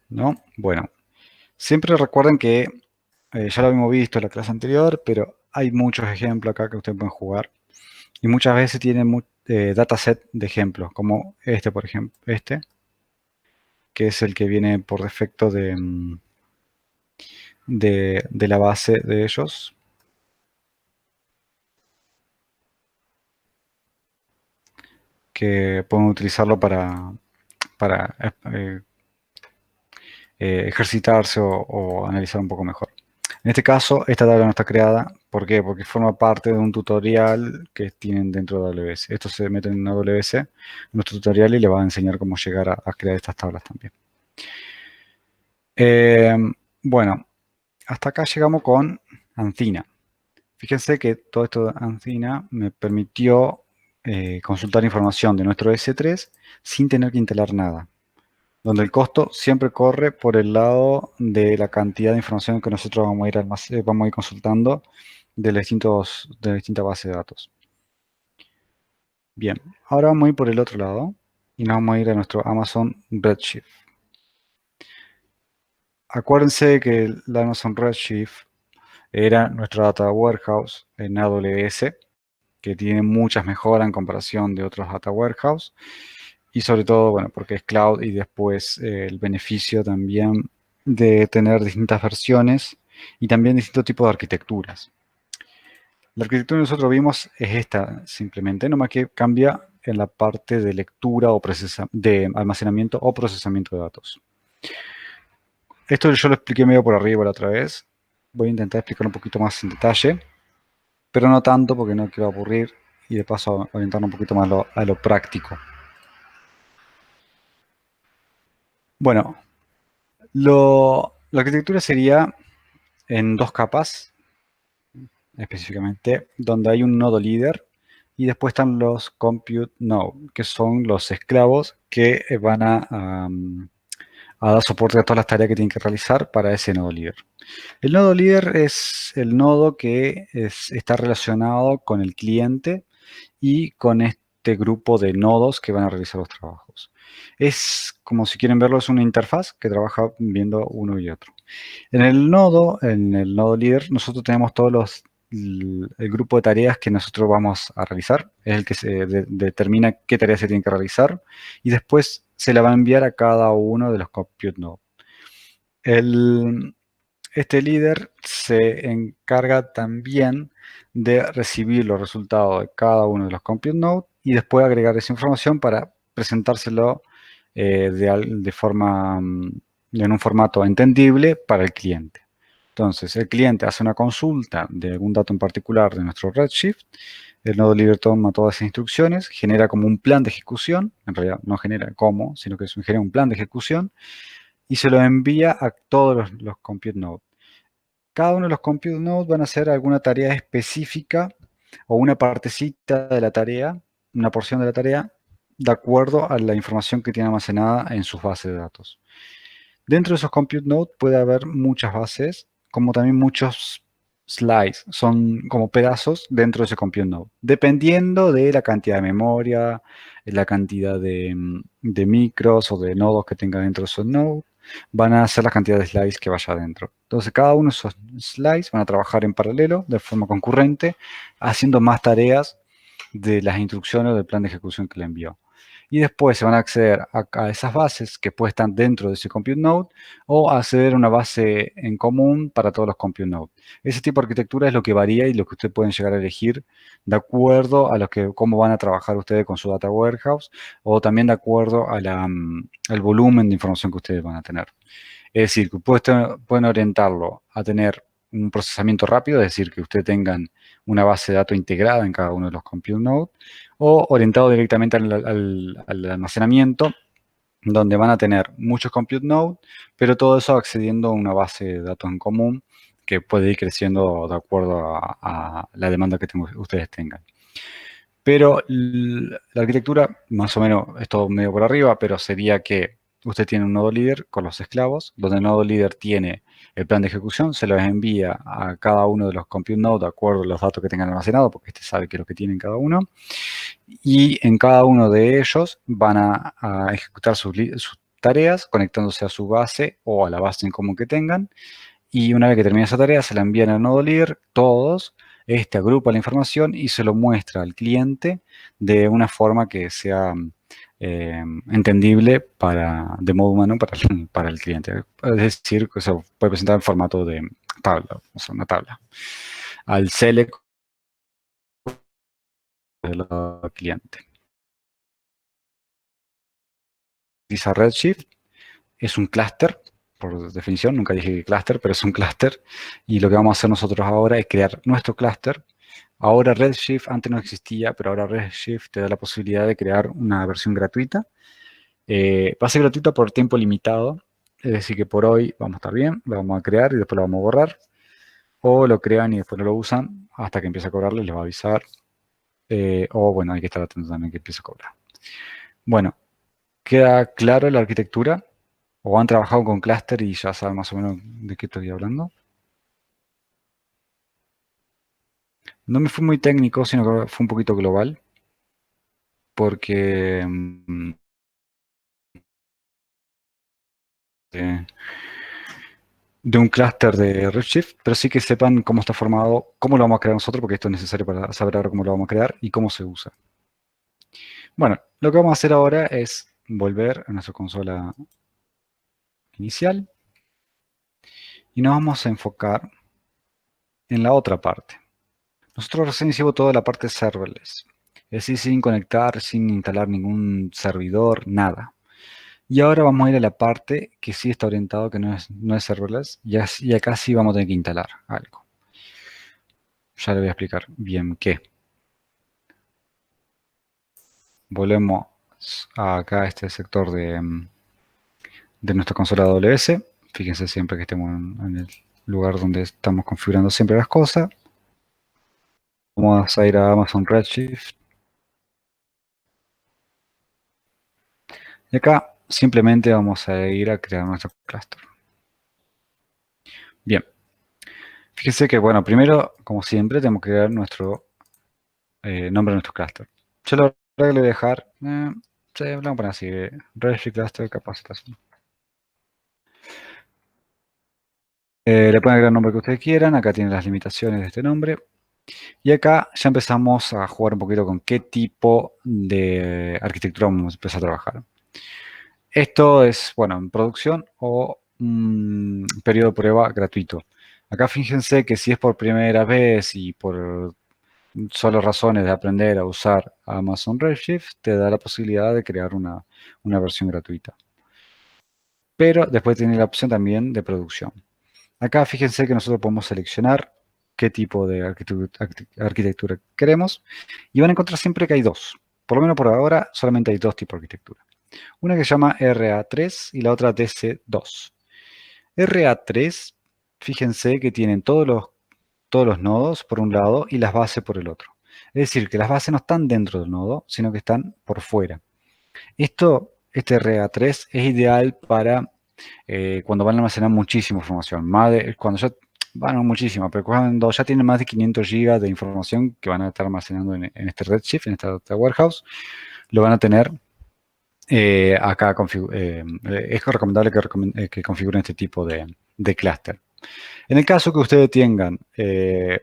S2: ¿No? Bueno, siempre recuerden que ya lo habíamos visto en la clase anterior, pero hay muchos ejemplos acá que ustedes pueden jugar. Y muchas veces tienen dataset de ejemplos, como este, por ejemplo, que es el que viene por defecto de la base de ellos. Que pueden utilizarlo para ejercitarse o analizar un poco mejor. En este caso, esta tabla no está creada. ¿Por qué? Porque forma parte de un tutorial que tienen dentro de AWS. Esto se mete en AWS, en nuestro tutorial, y le va a enseñar cómo llegar a crear estas tablas también. Bueno, hasta acá llegamos con Ancina. Fíjense que todo esto de Ancina me permitió consultar información de nuestro S3 sin tener que instalar nada. Donde el costo siempre corre por el lado de la cantidad de información que nosotros vamos a ir consultando de las distintas bases de datos. Bien, ahora vamos a ir por el otro lado y nos vamos a ir a nuestro Amazon Redshift. Acuérdense que el Amazon Redshift era nuestro data warehouse en AWS, que tiene muchas mejoras en comparación de otros data warehouse. Y sobre todo, bueno, porque es cloud y después el beneficio también de tener distintas versiones y también distintos tipos de arquitecturas. La arquitectura que nosotros vimos es esta simplemente, nomás que cambia en la parte de lectura o de almacenamiento o procesamiento de datos. Esto yo lo expliqué medio por arriba la otra vez. Voy a intentar explicar un poquito más en detalle, pero no tanto porque no quiero aburrir y de paso orientarnos un poquito más a lo práctico. Bueno, la arquitectura sería en dos capas, específicamente, donde hay un nodo líder y después están los compute node, que son los esclavos que van a dar soporte a todas las tareas que tienen que realizar para ese nodo líder. El nodo líder es el nodo que está relacionado con el cliente y con este grupo de nodos que van a realizar los trabajos. Es como, si quieren verlo, es una interfaz que trabaja viendo uno y otro. En el nodo líder, nosotros tenemos todos el grupo de tareas que nosotros vamos a realizar, es el que determina qué tareas se tienen que realizar, y después se la va a enviar a cada uno de los compute nodes. Este líder se encarga también de recibir los resultados de cada uno de los compute nodes y después agregar esa información para presentárselo de forma, en un formato entendible para el cliente. Entonces, el cliente hace una consulta de algún dato en particular de nuestro Redshift, el nodo líder toma todas esas instrucciones, genera como un plan de ejecución, en realidad no genera cómo, sino que genera un plan de ejecución, y se lo envía a todos los compute nodes. Cada uno de los compute nodes van a hacer alguna tarea específica o una partecita de la tarea, una porción de la tarea, de acuerdo a la información que tiene almacenada en sus bases de datos. Dentro de esos compute nodes puede haber muchas bases, como también muchos slices, son como pedazos dentro de ese compute node, dependiendo de la cantidad de memoria, la cantidad de micros o de nodos que tenga dentro de esos nodes, van a ser la cantidad de slices que vaya adentro. Entonces, cada uno de esos slices van a trabajar en paralelo, de forma concurrente, haciendo más tareas de las instrucciones del plan de ejecución que le envió. Y después se van a acceder a esas bases que pueden estar dentro de ese compute node o acceder a una base en común para todos los compute nodes. Ese tipo de arquitectura es lo que varía y lo que ustedes pueden llegar a elegir de acuerdo a cómo van a trabajar ustedes con su data warehouse o también de acuerdo al volumen de información que ustedes van a tener. Es decir, que pueden orientarlo a tener un procesamiento rápido, es decir, que ustedes tengan una base de datos integrada en cada uno de los compute nodes, o orientado directamente al almacenamiento, donde van a tener muchos compute nodes, pero todo eso accediendo a una base de datos en común que puede ir creciendo de acuerdo a la demanda que ustedes tengan. Pero la arquitectura, más o menos, es todo medio por arriba, pero sería que usted tiene un nodo líder con los esclavos, donde el nodo líder tiene el plan de ejecución, se los envía a cada uno de los compute nodes de acuerdo a los datos que tengan almacenados, porque este sabe qué es lo que tienen cada uno. Y en cada uno de ellos van a ejecutar sus tareas conectándose a su base o a la base en común que tengan. Y una vez que termina esa tarea, se la envían al nodo líder, todos. Este agrupa la información y se lo muestra al cliente de una forma que sea entendible de modo humano para el cliente. Es decir, que se puede presentar en formato de tabla, o sea, una tabla. Al select del cliente. Utiliza Redshift, es un clúster, por definición, nunca dije clúster, pero es un clúster. Y lo que vamos a hacer nosotros ahora es crear nuestro clúster. Ahora Redshift, antes no existía, pero ahora Redshift te da la posibilidad de crear una versión gratuita. Va a ser gratuita por tiempo limitado, es decir que por hoy vamos a estar bien, lo vamos a crear y después lo vamos a borrar. O lo crean y después no lo usan hasta que empiece a cobrarles, les va a avisar. O bueno, hay que estar atento también que empiece a cobrar. Bueno, ¿queda claro la arquitectura? ¿O han trabajado con clúster y ya saben más o menos de qué estoy hablando? No me fui muy técnico, sino que fue un poquito global, porque de un clúster de Redshift, pero sí que sepan cómo está formado, cómo lo vamos a crear nosotros, porque esto es necesario para saber ahora cómo lo vamos a crear y cómo se usa. Bueno, lo que vamos a hacer ahora es volver a nuestra consola inicial y nos vamos a enfocar en la otra parte. Nosotros recién hicimos toda la parte serverless, es decir, sin conectar, sin instalar ningún servidor, nada. Y ahora vamos a ir a la parte que sí está orientado, que no es serverless, y acá sí vamos a tener que instalar algo. Ya le voy a explicar bien qué. Volvemos acá a este sector de nuestra consola AWS. Fíjense siempre que estemos en el lugar donde estamos configurando siempre las cosas. Vamos a ir a Amazon Redshift. Y acá simplemente vamos a ir a crear nuestro cluster. Bien. Fíjense que, bueno, primero, como siempre, tenemos que crear nuestro nombre de nuestro cluster. Yo lo le voy a dejar, sí, vamos a poner así, Redshift Cluster Capacitación. Le pueden agregar el nombre que ustedes quieran. Acá tienen las limitaciones de este nombre. Y acá ya empezamos a jugar un poquito con qué tipo de arquitectura vamos a empezar a trabajar. Esto es, bueno, en producción o un periodo de prueba gratuito. Acá fíjense que si es por primera vez y por solo razones de aprender a usar Amazon Redshift, te da la posibilidad de crear una versión gratuita. Pero después tiene la opción también de producción. Acá fíjense que nosotros podemos seleccionar qué tipo de arquitectura queremos y van a encontrar siempre que hay dos. Por lo menos por ahora solamente hay dos tipos de arquitectura. Una que se llama RA3 y la otra DC2. RA3, fíjense que tienen todos los nodos por un lado y las bases por el otro. Es decir, que las bases no están dentro del nodo, sino que están por fuera. Este RA3 es ideal para cuando van a almacenar muchísima información. Cuando ya, bueno, muchísima, pero cuando ya tienen más de 500 GB de información que van a estar almacenando en este Redshift, en esta data warehouse, lo van a tener acá. Es recomendable que configuren este tipo de clúster. En el caso que ustedes tengan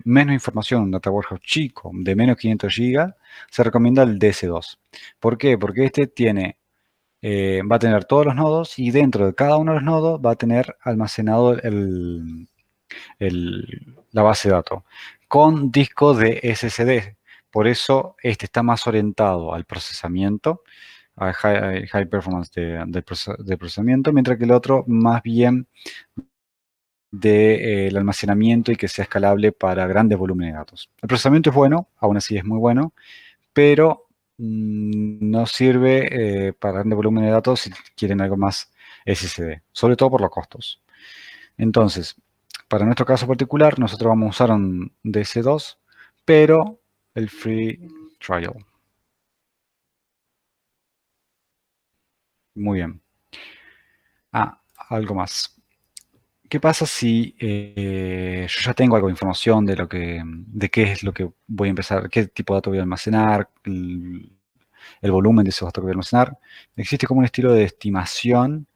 S2: menos información, un data warehouse chico, de menos 500 GB, se recomienda el DS2. ¿Por qué? Porque este va a tener todos los nodos y dentro de cada uno de los nodos va a tener almacenado la base de datos con disco de SSD. Por eso este está más orientado al procesamiento, a high performance de procesamiento, mientras que el otro más bien del almacenamiento y que sea escalable para grandes volúmenes de datos. El procesamiento es bueno, aún así es muy bueno, pero no sirve para grandes volúmenes de datos si quieren algo más SSD, sobre todo por los costos. Entonces, para nuestro caso particular, nosotros vamos a usar un DS2, pero el free trial. Muy bien. Algo más. ¿Qué pasa si yo ya tengo algo de información de qué es lo que voy a empezar, qué tipo de datos voy a almacenar, el volumen de esos datos que voy a almacenar? Existe como un estilo de estimación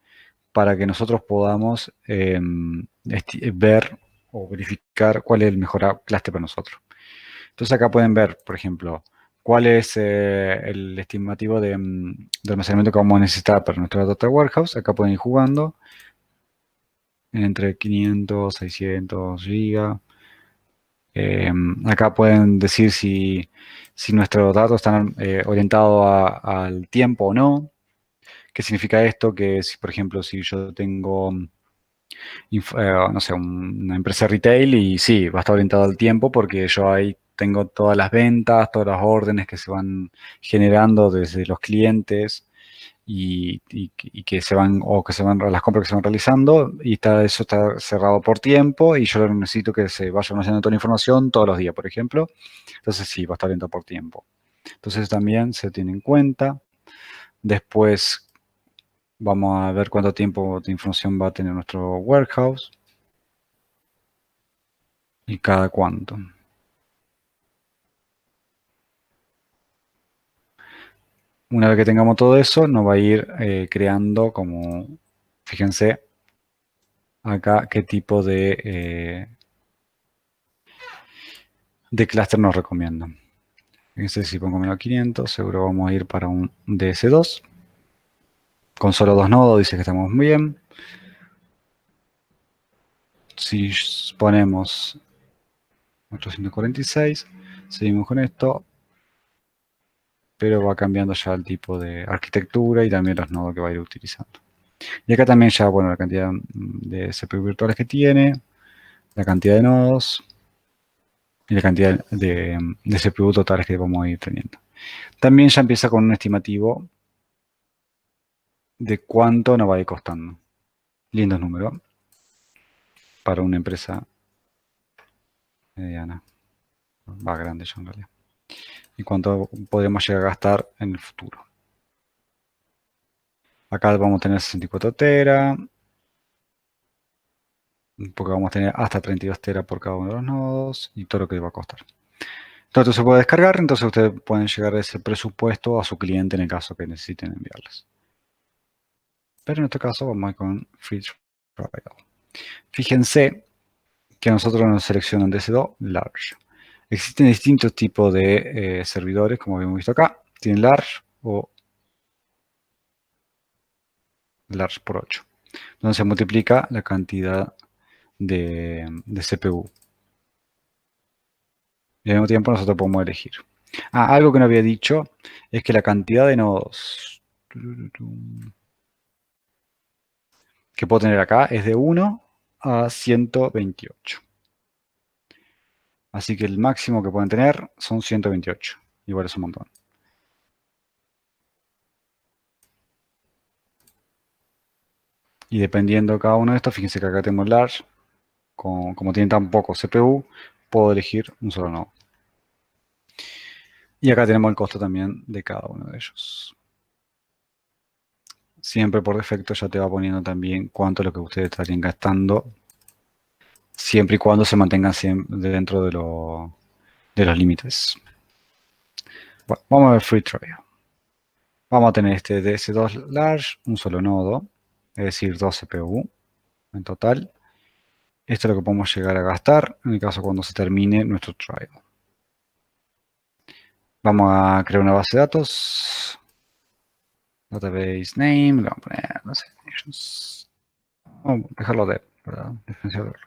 S2: para que nosotros podamos ver o verificar cuál es el mejor clúster para nosotros. Entonces acá pueden ver, por ejemplo, cuál es el estimativo de almacenamiento que vamos a necesitar para nuestra data warehouse. Acá pueden ir jugando entre 500, 600 GB. Acá pueden decir si nuestros datos están orientados al tiempo o no. ¿Qué significa esto? Que si, por ejemplo, si yo tengo, no sé, una empresa retail y sí, va a estar orientado al tiempo porque yo ahí tengo todas las ventas, todas las órdenes que se van generando desde los clientes y que se van, o que se van, las compras que se van realizando, y eso está cerrado por tiempo, y yo necesito que se vaya almacenando toda la información todos los días, por ejemplo. Entonces sí, va a estar orientado por tiempo. Entonces también se tiene en cuenta. Después vamos a ver cuánto tiempo de información va a tener nuestro warehouse y cada cuánto. Una vez que tengamos todo eso, nos va a ir creando como, fíjense, acá qué tipo de clúster nos recomiendan. Fíjense, si pongo 1500, seguro vamos a ir para un DS2. Con solo dos nodos dice que estamos muy bien. Si ponemos 846, seguimos con esto, pero va cambiando ya el tipo de arquitectura y también los nodos que va a ir utilizando. Y acá también ya, bueno, la cantidad de CPU virtuales que tiene, la cantidad de nodos y la cantidad de CPU totales que vamos a ir teniendo. También ya empieza con un estimativo de cuánto nos va a ir costando. Lindos números para una empresa mediana. Va grande ya en realidad. Y cuánto podemos llegar a gastar en el futuro. Acá vamos a tener 64 teras. Porque vamos a tener hasta 32 teras por cada uno de los nodos y todo lo que va a costar. Todo esto se puede descargar, entonces ustedes pueden llegar a ese presupuesto a su cliente en el caso que necesiten enviarles. Pero en este caso vamos a ir con Free Trial. Fíjense que nosotros nos seleccionan DS2 Large. Existen distintos tipos de servidores, como hemos visto acá. Tienen large o large por 8. Entonces se multiplica la cantidad de CPU. Y al mismo tiempo nosotros podemos elegir. Algo que no había dicho es que la cantidad de nodos que puedo tener acá es de 1 a 128. Así que el máximo que pueden tener son 128. Igual es un montón. Y dependiendo de cada uno de estos, fíjense que acá tenemos large. Como tienen tan poco CPU, puedo elegir un solo nodo. Y acá tenemos el costo también de cada uno de ellos. Siempre por defecto ya te va poniendo también cuánto es lo que ustedes estarían gastando, siempre y cuando se mantengan dentro de los límites. Bueno, vamos a ver free trial. Vamos a tener este DS2 large, un solo nodo, es decir, 2 CPU en total. Esto es lo que podemos llegar a gastar en el caso cuando se termine nuestro trial. Vamos a crear una base de datos. Database name, le vamos a poner, no sé, vamos a dejarlo de, ¿verdad? Diferenciador.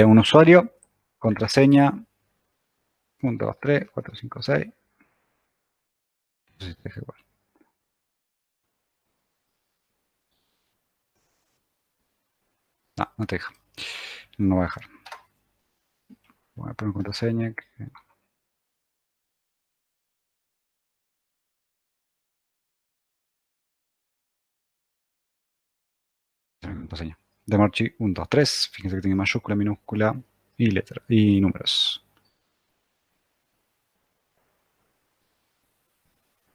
S2: Un usuario, contraseña, 1, 2, 3, 4, 5, 6. No sé si te deja igual. No, no te deja. No va a dejar. Voy a poner contraseña. Contraseña. Demarchi 1, 2, 3. Fíjense que tiene mayúscula, minúscula y letra y números.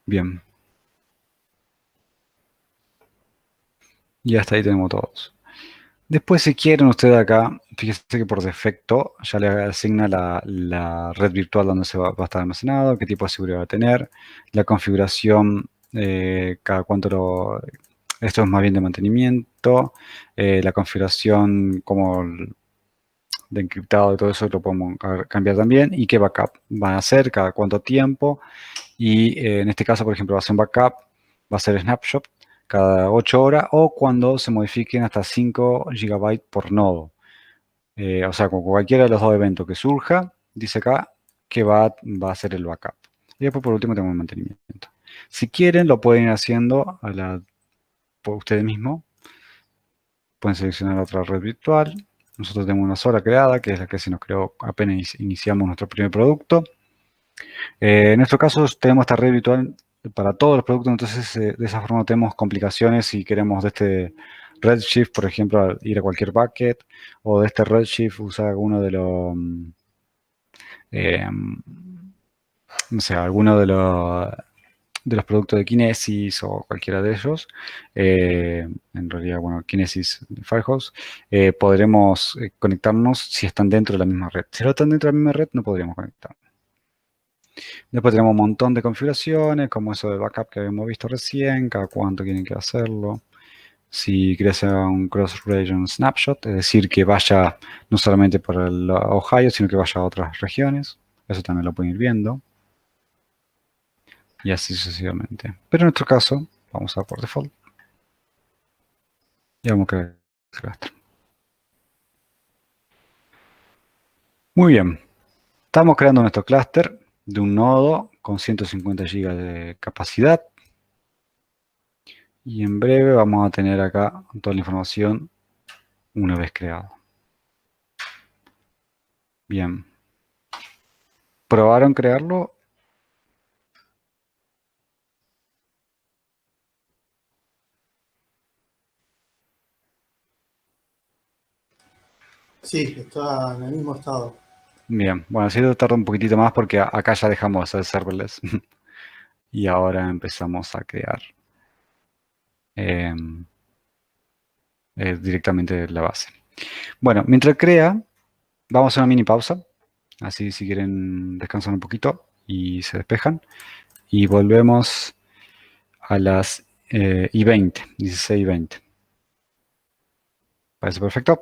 S2: Bien. Y hasta ahí tenemos todos. Después, si quieren ustedes acá, fíjense que por defecto ya le asigna la red virtual donde se va a estar almacenado, qué tipo de seguridad va a tener, la configuración, cada cuánto esto es más bien de mantenimiento, la configuración como de encriptado y todo eso lo podemos cambiar también, y qué backup van a hacer, cada cuánto tiempo, y en este caso, por ejemplo, va a ser un backup, va a ser snapshot, cada 8 horas o cuando se modifiquen hasta 5 GB por nodo. O sea, con cualquiera de los dos eventos que surja, dice acá que va a hacer el backup. Y después por último tenemos el mantenimiento. Si quieren, lo pueden ir haciendo por ustedes mismos. Pueden seleccionar otra red virtual. Nosotros tenemos una sola creada, que es la que se nos creó apenas iniciamos nuestro primer producto. En nuestro caso tenemos esta red virtual para todos los productos, entonces de esa forma no tenemos complicaciones si queremos de este Redshift, por ejemplo, ir a cualquier bucket, o de este Redshift usar alguno de los, no sé, alguno de los productos de Kinesis o cualquiera de ellos. En realidad, bueno, Kinesis de Firehouse, podremos conectarnos si están dentro de la misma red. Si no están dentro de la misma red, no podríamos conectarnos. Después tenemos un montón de configuraciones, como eso del backup que habíamos visto recién, cada cuánto quieren que hacerlo. Si quieres hacer un cross-region snapshot, es decir, que vaya no solamente para el Ohio, sino que vaya a otras regiones. Eso también lo pueden ir viendo. Y así sucesivamente. Pero en nuestro caso, vamos a por default. Y vamos a crear el cluster. Muy bien. Estamos creando nuestro clúster de un nodo con 150 GB de capacidad. Y en breve vamos a tener acá toda la información una vez creado. Bien. ¿Probaron crearlo?
S3: Sí, está en el mismo estado.
S2: Bien. Bueno, si esto tarda un poquitito más porque acá ya dejamos el serverless. Y ahora empezamos a crear directamente la base. Bueno, mientras crea, vamos a hacer una mini pausa. Así si quieren descansar un poquito y se despejan. Y volvemos a las y 20, 16 y 20. ¿Parece perfecto?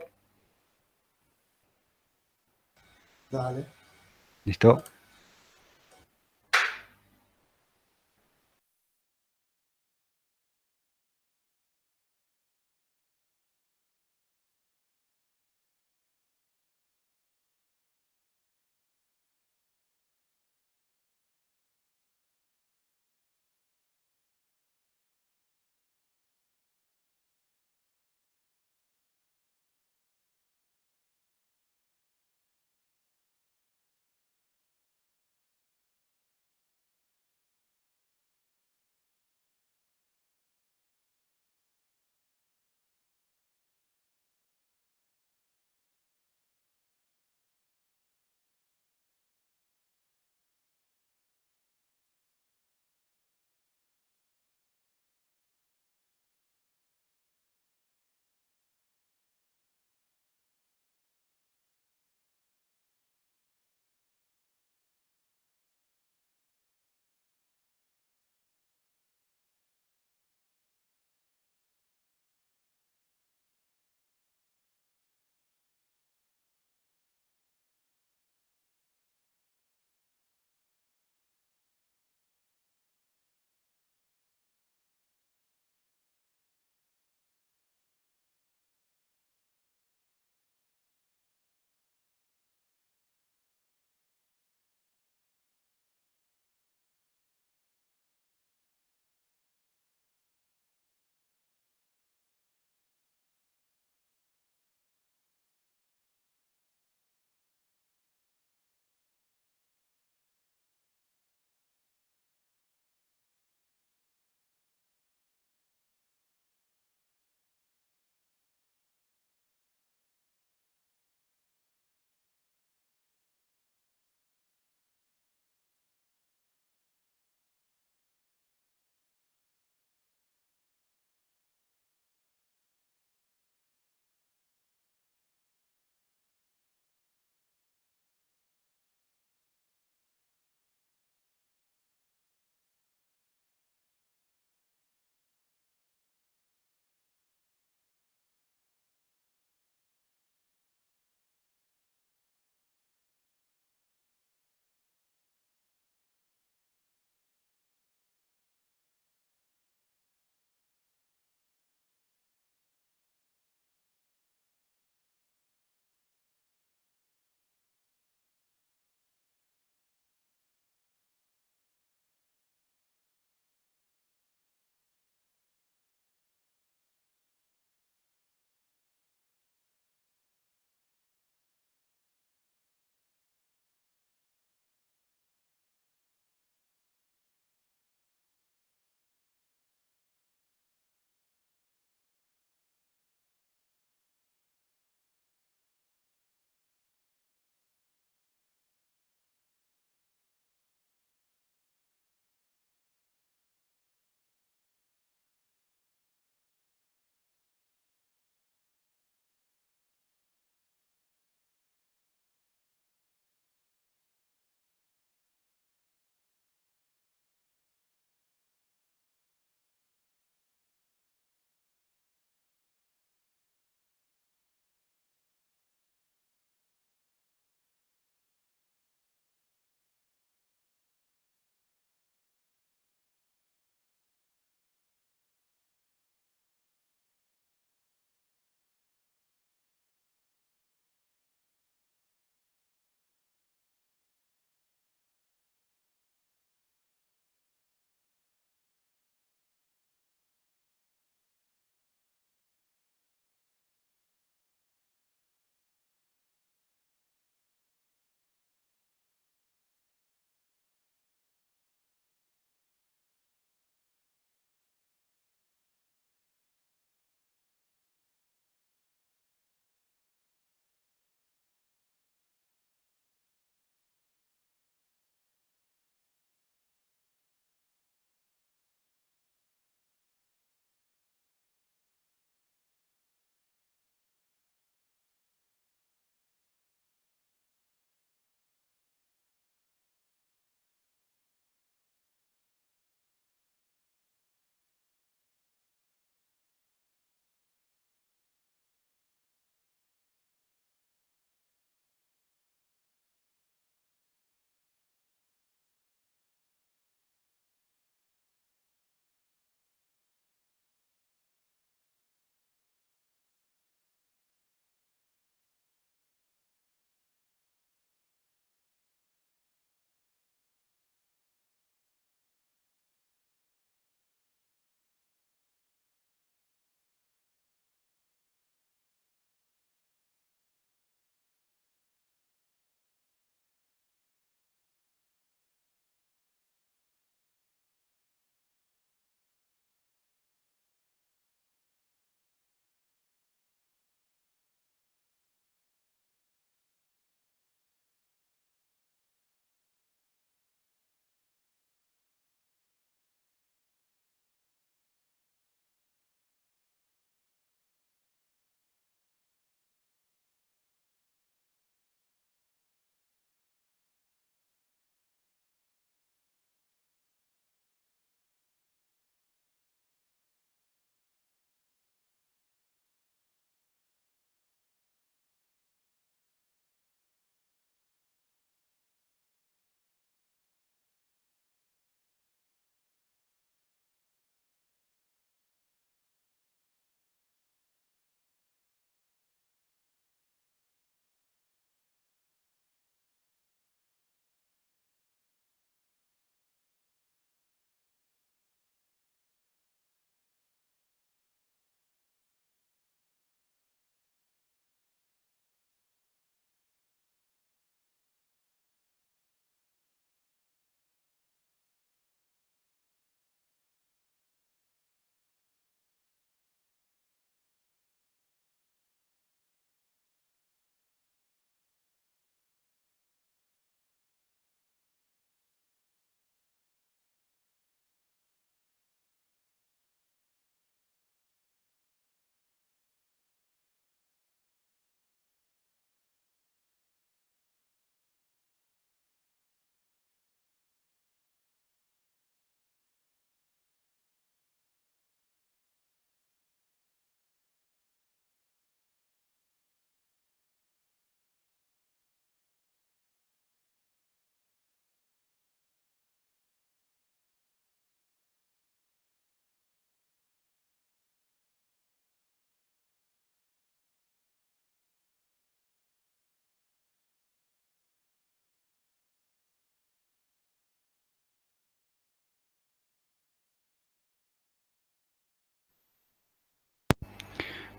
S3: Dale.
S2: ¿Listo?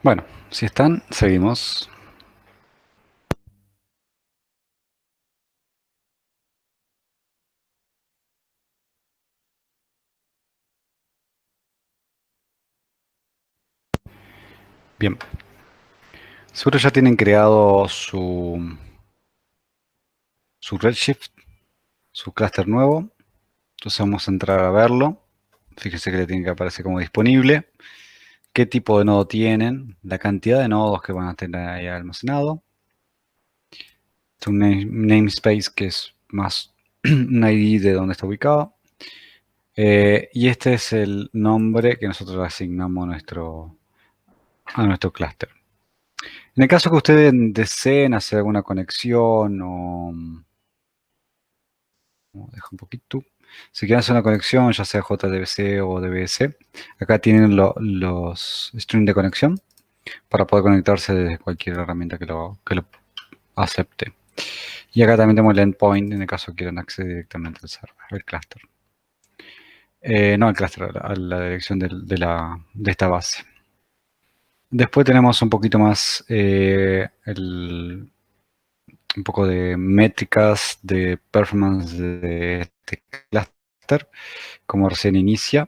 S2: Bueno, si están, seguimos. Bien. Seguro ya tienen creado su Redshift, su clúster nuevo. Entonces vamos a entrar a verlo. Fíjense que le tiene que aparecer como disponible. Qué tipo de nodo tienen, la cantidad de nodos que van a tener ahí almacenado. Es un namespace que es más un ID de donde está ubicado. Y este es el nombre que nosotros le asignamos a nuestro clúster. En el caso que ustedes deseen hacer alguna conexión o... Deja un poquito. Si quieren hacer una conexión, ya sea JDBC o DBS, acá tienen los streams de conexión para poder conectarse desde cualquier herramienta que lo acepte. Y acá también tenemos el endpoint en el caso que quieran acceder directamente al server, al clúster. No al clúster, a la dirección de esta base. Después tenemos un poquito más un poco de métricas de performance de este clúster, como recién inicia.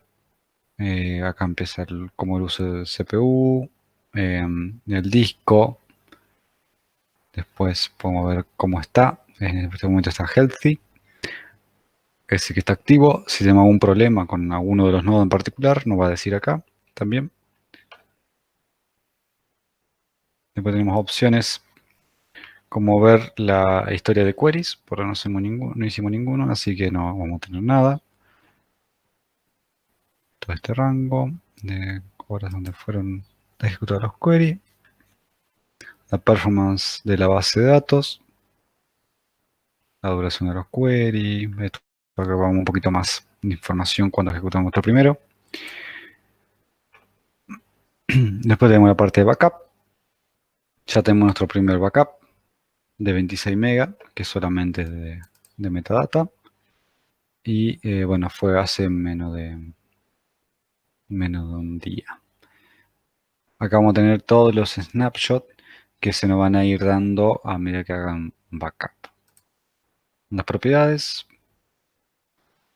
S2: Acá empieza como el uso del CPU, el disco. Después podemos ver cómo está. En este momento está healthy. Es decir, que está activo. Si tenemos algún problema con alguno de los nodos en particular, nos va a decir acá también. Después tenemos opciones como ver la historia de queries. Por ahora no hicimos ninguno, así que no vamos a tener nada. Todo este rango de horas donde fueron ejecutados los queries. La performance de la base de datos. La duración de los queries. Esto para que vamos un poquito más de información cuando ejecutamos nuestro primero. Después tenemos la parte de backup. Ya tenemos nuestro primer backup de 26 megas, que solamente es de metadata. Y bueno, fue hace menos de un día. Acá vamos a tener todos los snapshots que se nos van a ir dando a medida que hagan backup. Las propiedades,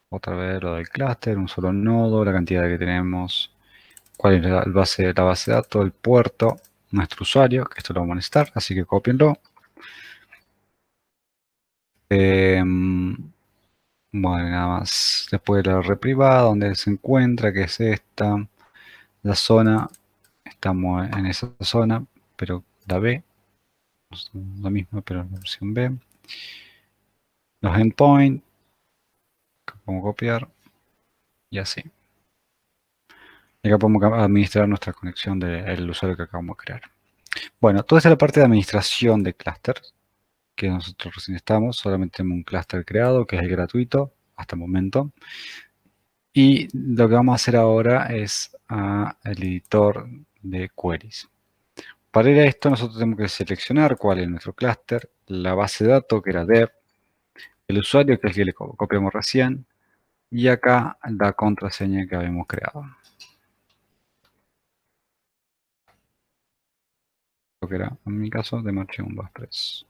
S2: otra vez lo del clúster, un solo nodo, la cantidad que tenemos, cuál es la base de datos, el puerto, nuestro usuario, que esto lo vamos a necesitar, así que copienlo. Bueno, nada más. Después de la red privada, donde se encuentra, que es esta, la zona, estamos en esa zona, pero la B, la misma, pero la versión B. Los endpoints, que podemos copiar, y así. Y acá podemos administrar nuestra conexión del usuario que acabamos de crear. Bueno, toda esta es la parte de administración de clusters, que nosotros recién estamos. Solamente tenemos un clúster creado, que es el gratuito, hasta el momento. Y lo que vamos a hacer ahora es el editor de queries. Para ir a esto, nosotros tenemos que seleccionar cuál es nuestro clúster, la base de datos, que era dev, el usuario, que es el que le copiamos recién, y acá la contraseña que habíamos creado. Lo que era, en mi caso, de Marche 123.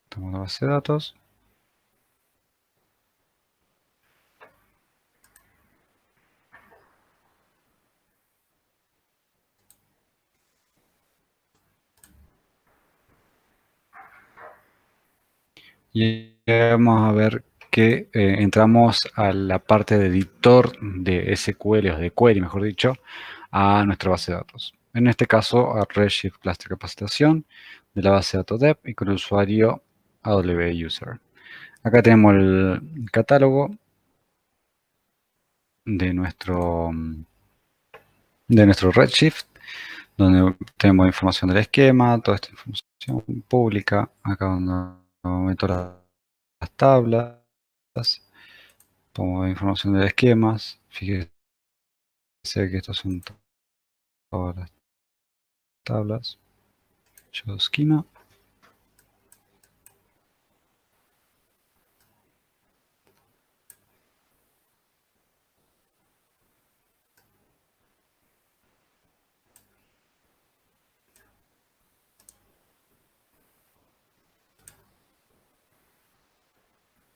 S2: Tenemos la base de datos. Y vamos a ver que entramos a la parte de editor de SQL o de query, mejor dicho, a nuestra base de datos. En este caso, a Redshift Cluster Capacitación de la base de datos dev y con el usuario AW User. Acá tenemos el catálogo de nuestro Redshift, donde tenemos información del esquema, toda esta información pública. Acá donde meto las tablas, pongo información de esquemas. Fíjense que estos son todas las tablas. Show schema.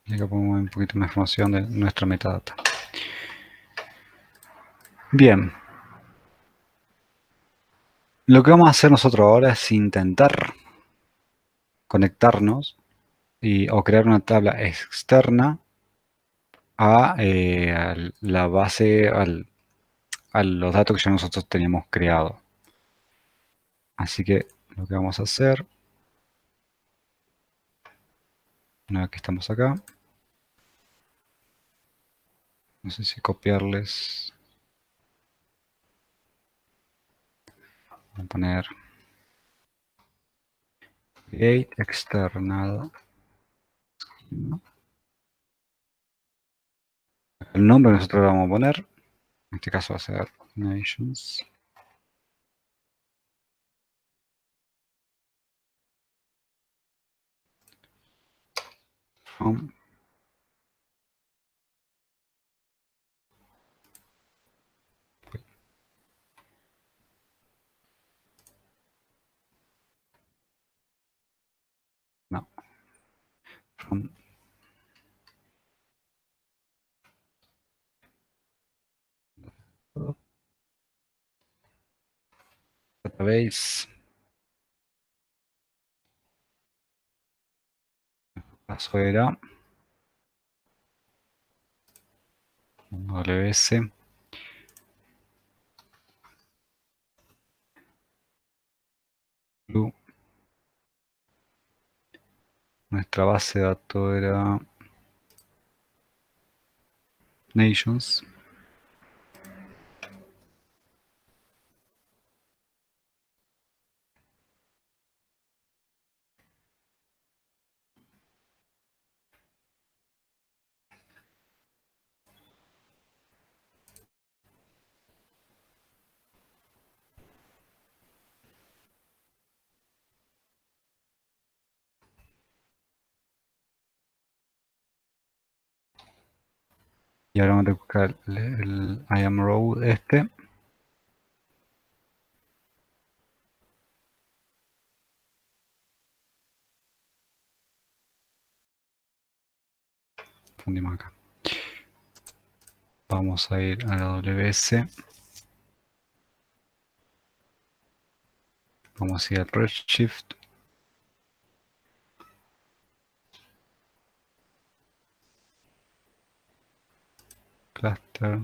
S2: Y acá podemos ver un poquito más información de nuestra metadata. Bien. Lo que vamos a hacer nosotros ahora es intentar conectarnos o crear una tabla externa a la base, a los datos que ya nosotros teníamos creado. Así que lo que vamos a hacer, una vez que estamos acá, no sé si copiarles, voy a poner create external, ¿no? El nombre nosotros lo vamos a poner, en este caso va a ser nations. From no, from database, paso era WS, blue. Nuestra base de datos era nations. Y ahora vamos a buscar el IAM row este. Fundimos acá. Vamos a ir a la WS. Vamos a ir al Redshift. Cluster.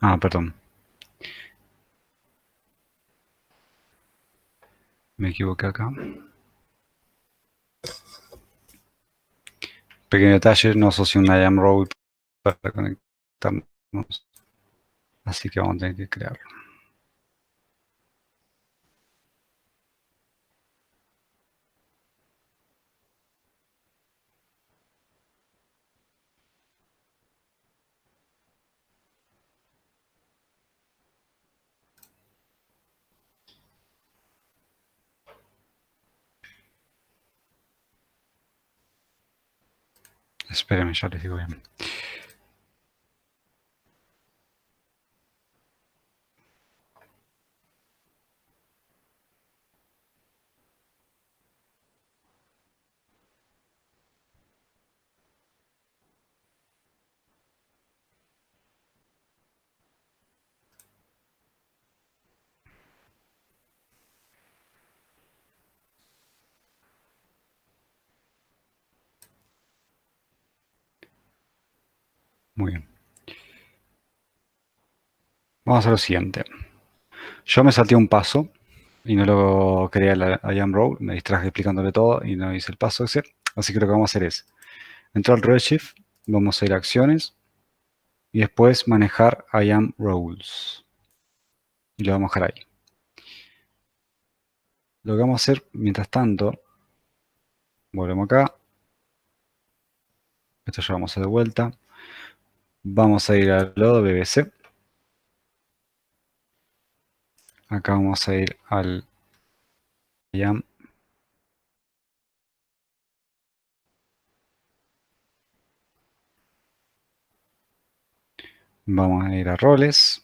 S2: Ah, perdón. Me equivoqué acá. Pequeño detalle, no asocio un IAM row para conectarnos. Así que vamos a tener que crearlo. Espérenme, ya les digo bien. Muy bien. Vamos a hacer lo siguiente. Yo me salté un paso y no lo creé la IAM row. Me distraje explicándole todo y no hice el paso ese. Así que lo que vamos a hacer es entrar al Redshift, vamos a ir a acciones y después manejar IAM roles. Y lo vamos a dejar ahí. Lo que vamos a hacer mientras tanto, volvemos acá. Esto ya vamos a hacer de vuelta. Vamos a ir al lado BBC. Acá vamos a ir al IAM. Vamos a ir a roles.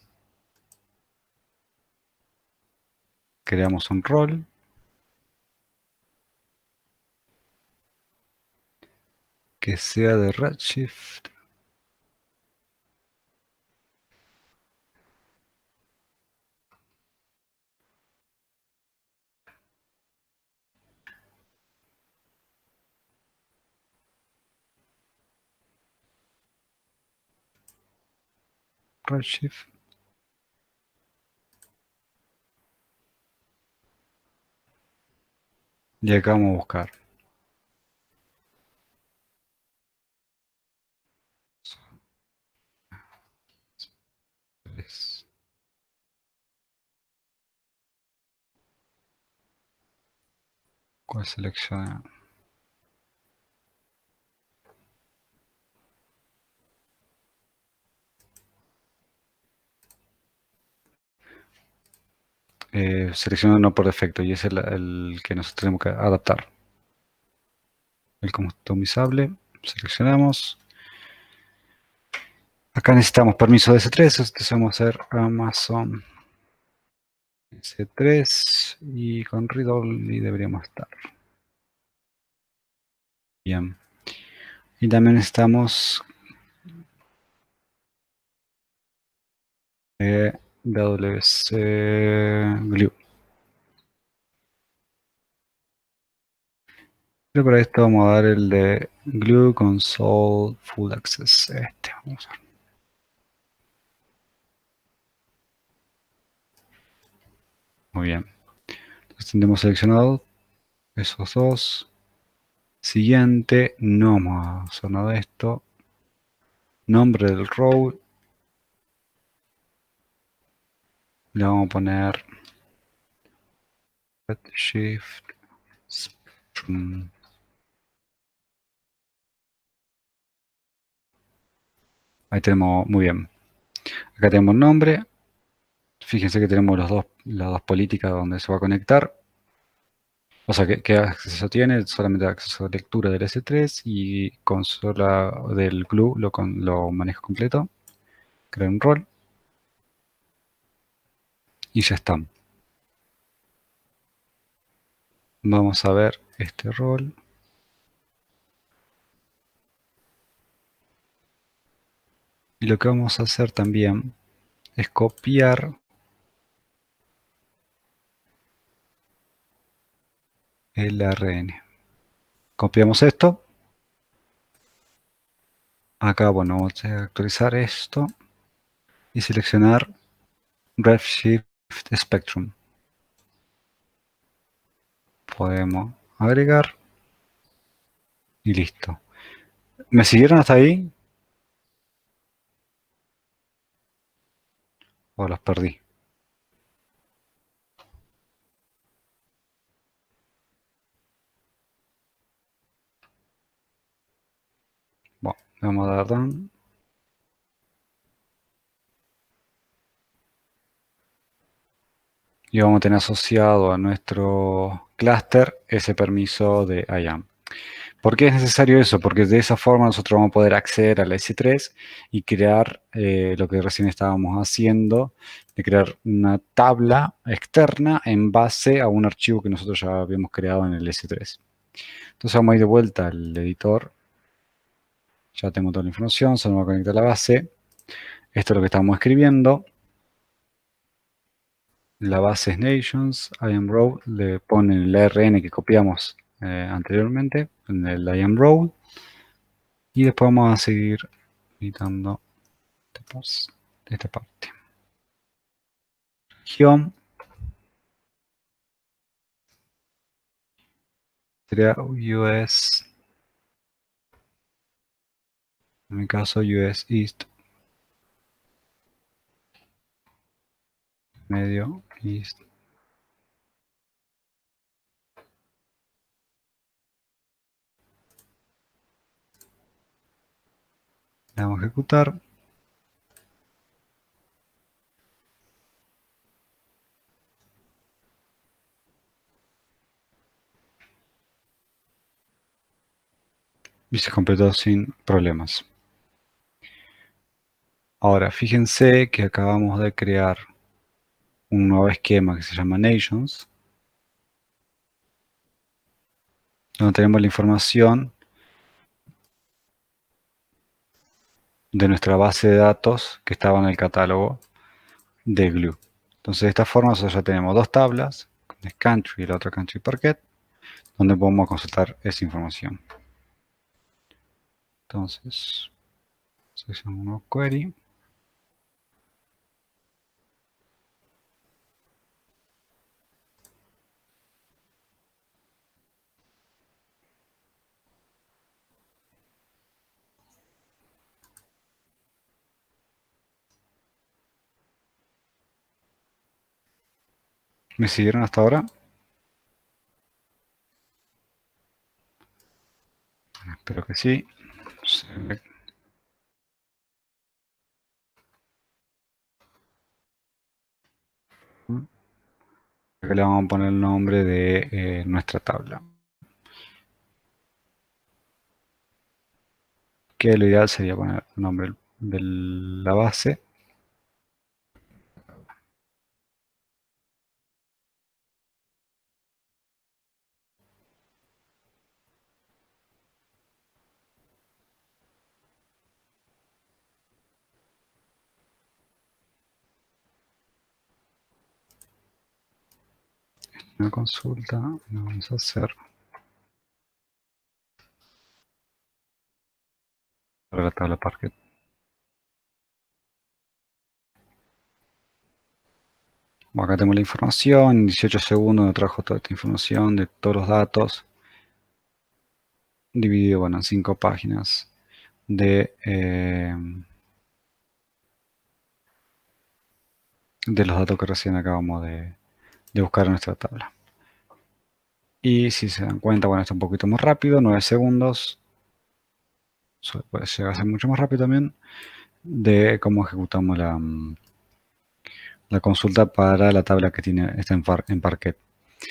S2: Creamos un rol. Que sea de Redshift. Redshift. Y acá vamos a buscar. ¿Cuál selecciona? Selecciona uno por defecto y es el que nosotros tenemos que adaptar. El customizable. Seleccionamos. Acá necesitamos permiso de S3, entonces vamos a hacer Amazon S3 y con read-only deberíamos estar. Bien. Y también necesitamos WC Glue. Pero para esto vamos a dar el de Glue Console Full Access. Este vamos a ver. Muy bien. Entonces tenemos seleccionado esos dos. Siguiente, no vamos a hacer nada de esto. Nombre del role. Le vamos a poner Redshift Spectrum. Ahí tenemos, muy bien. Acá tenemos el nombre. Fíjense que tenemos las dos políticas donde se va a conectar. O sea, ¿qué acceso tiene? Solamente acceso a lectura del S3 y consola del glue lo maneja completo. Crea un rol. Y ya está. Vamos a ver este rol. Y lo que vamos a hacer también es copiar el ARN. Copiamos esto. Acá, bueno, vamos a actualizar esto y seleccionar Redshift Spectrum. Podemos agregar y listo. ¿Me siguieron hasta ahí? ¿O los perdí? Bueno, vamos a dar done. Y vamos a tener asociado a nuestro clúster ese permiso de IAM. ¿Por qué es necesario eso? Porque de esa forma nosotros vamos a poder acceder a la S3 y crear lo que recién estábamos haciendo, de crear una tabla externa en base a un archivo que nosotros ya habíamos creado en el S3. Entonces vamos a ir de vuelta al editor. Ya tengo toda la información, solo me voy a conectar a la base. Esto es lo que estamos escribiendo. La base es nations, IAM-role, le ponen el ARN que copiamos anteriormente en el IAM-role. Y después vamos a seguir editando esta parte. Región sería US, en mi caso US East, medio East. Le damos a ejecutar. Y se completó sin problemas. Ahora, fíjense que acabamos de crear un nuevo esquema que se llama Nations, donde tenemos la información de nuestra base de datos que estaba en el catálogo de Glue. Entonces, de esta forma nosotros ya tenemos dos tablas, una es Country y la otra Country Parquet, donde podemos consultar esa información. Entonces, seleccionamos Query. ¿Me siguieron hasta ahora? Espero que sí. Acá le vamos a poner el nombre de nuestra tabla. Que lo ideal sería poner el nombre de la base. Una consulta, lo vamos a hacer para la tabla Parquet. Bueno, acá tenemos la información, en 18 segundos me trajo toda esta información de todos los datos, dividido bueno, en 5 páginas de los datos que recién acabamos de buscar en nuestra tabla. Y si se dan cuenta, bueno, está un poquito más rápido, 9 segundos. Puede llegar a ser mucho más rápido también de cómo ejecutamos la consulta para la tabla que está en Parquet.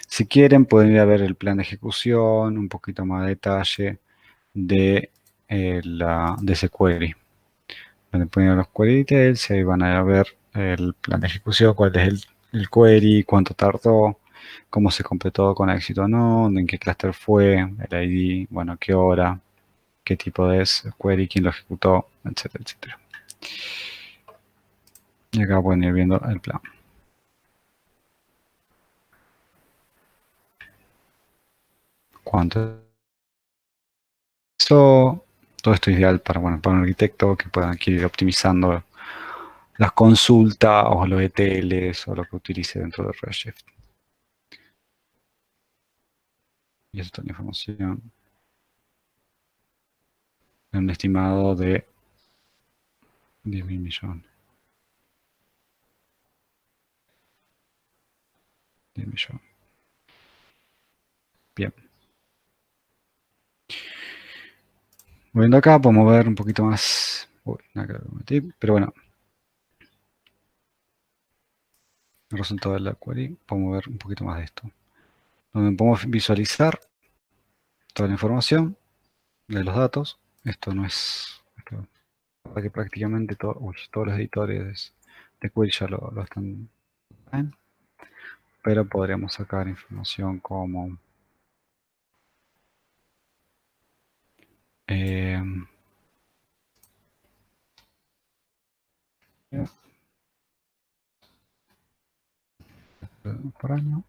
S2: Si quieren, pueden ir a ver el plan de ejecución, un poquito más de detalle de ese query. Donde pueden ir a los query details y ahí van a ver el plan de ejecución, cuál es el query, cuánto tardó, cómo se completó con éxito o no, en qué clúster fue, el ID, bueno, qué hora, qué tipo de query, quién lo ejecutó, etcétera, etcétera. Y acá pueden ir viendo el plan. ¿Cuánto? Todo esto es ideal para un arquitecto que pueda ir optimizando las consultas o los ETLs o lo que utilice dentro de Redshift. Y esto es la información en un estimado de 10.000 millones. 10 millones. Bien. Volviendo acá, podemos ver un poquito más. Uy, nada que lo metí, pero bueno. El resultado de la query, podemos ver un poquito más de esto. Donde podemos visualizar toda la información de los datos. Esto no es. Que prácticamente todos los editores de query ya lo están. Pero podríamos sacar información como por año.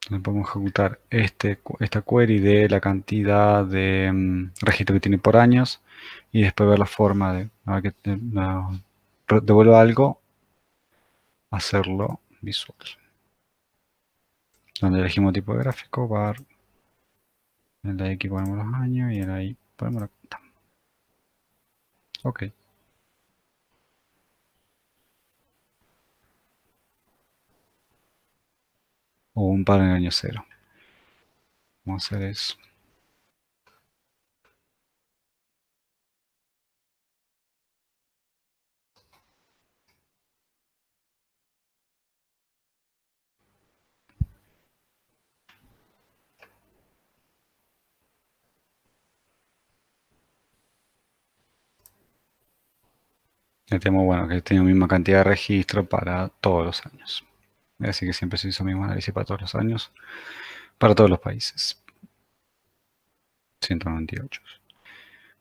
S2: Donde podemos ejecutar esta query de la cantidad de registro que tiene por años y después ver la forma de que devuelva algo, hacerlo visual. Donde elegimos tipo de gráfico, var, en la X ponemos los años y en la Y ponemos la cuenta. Ok. O un par en el año 0. Vamos a hacer eso. Ya tenemos, bueno, que tiene la misma cantidad de registro para todos los años. Así que siempre se hizo el mismo análisis para todos los años, para todos los países. 198.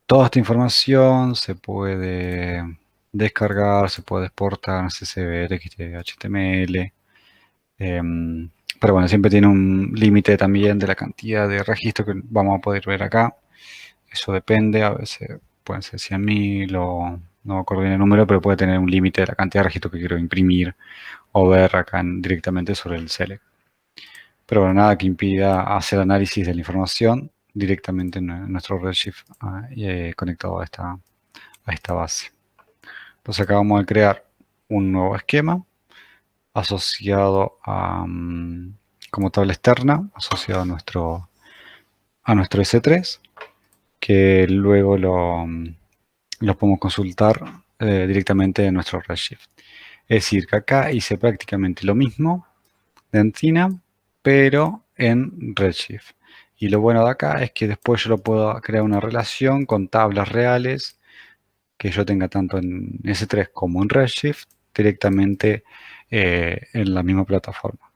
S2: Toda esta información se puede descargar, se puede exportar en CSV, HTML. Pero bueno, siempre tiene un límite también de la cantidad de registros que vamos a poder ver acá. Eso depende, a veces pueden ser 100.000 o no me acuerdo bien el número, pero puede tener un límite de la cantidad de registros que quiero imprimir o ver acá directamente sobre el Select. Pero bueno, nada que impida hacer análisis de la información directamente en nuestro Redshift conectado a esta base. Entonces acá vamos a crear un nuevo esquema asociado como tabla externa, asociado a nuestro S3, que luego lo podemos consultar directamente en nuestro Redshift. Es decir, que acá hice prácticamente lo mismo de Encina, pero en Redshift. Y lo bueno de acá es que después yo lo puedo crear una relación con tablas reales que yo tenga tanto en S3 como en Redshift directamente en la misma plataforma.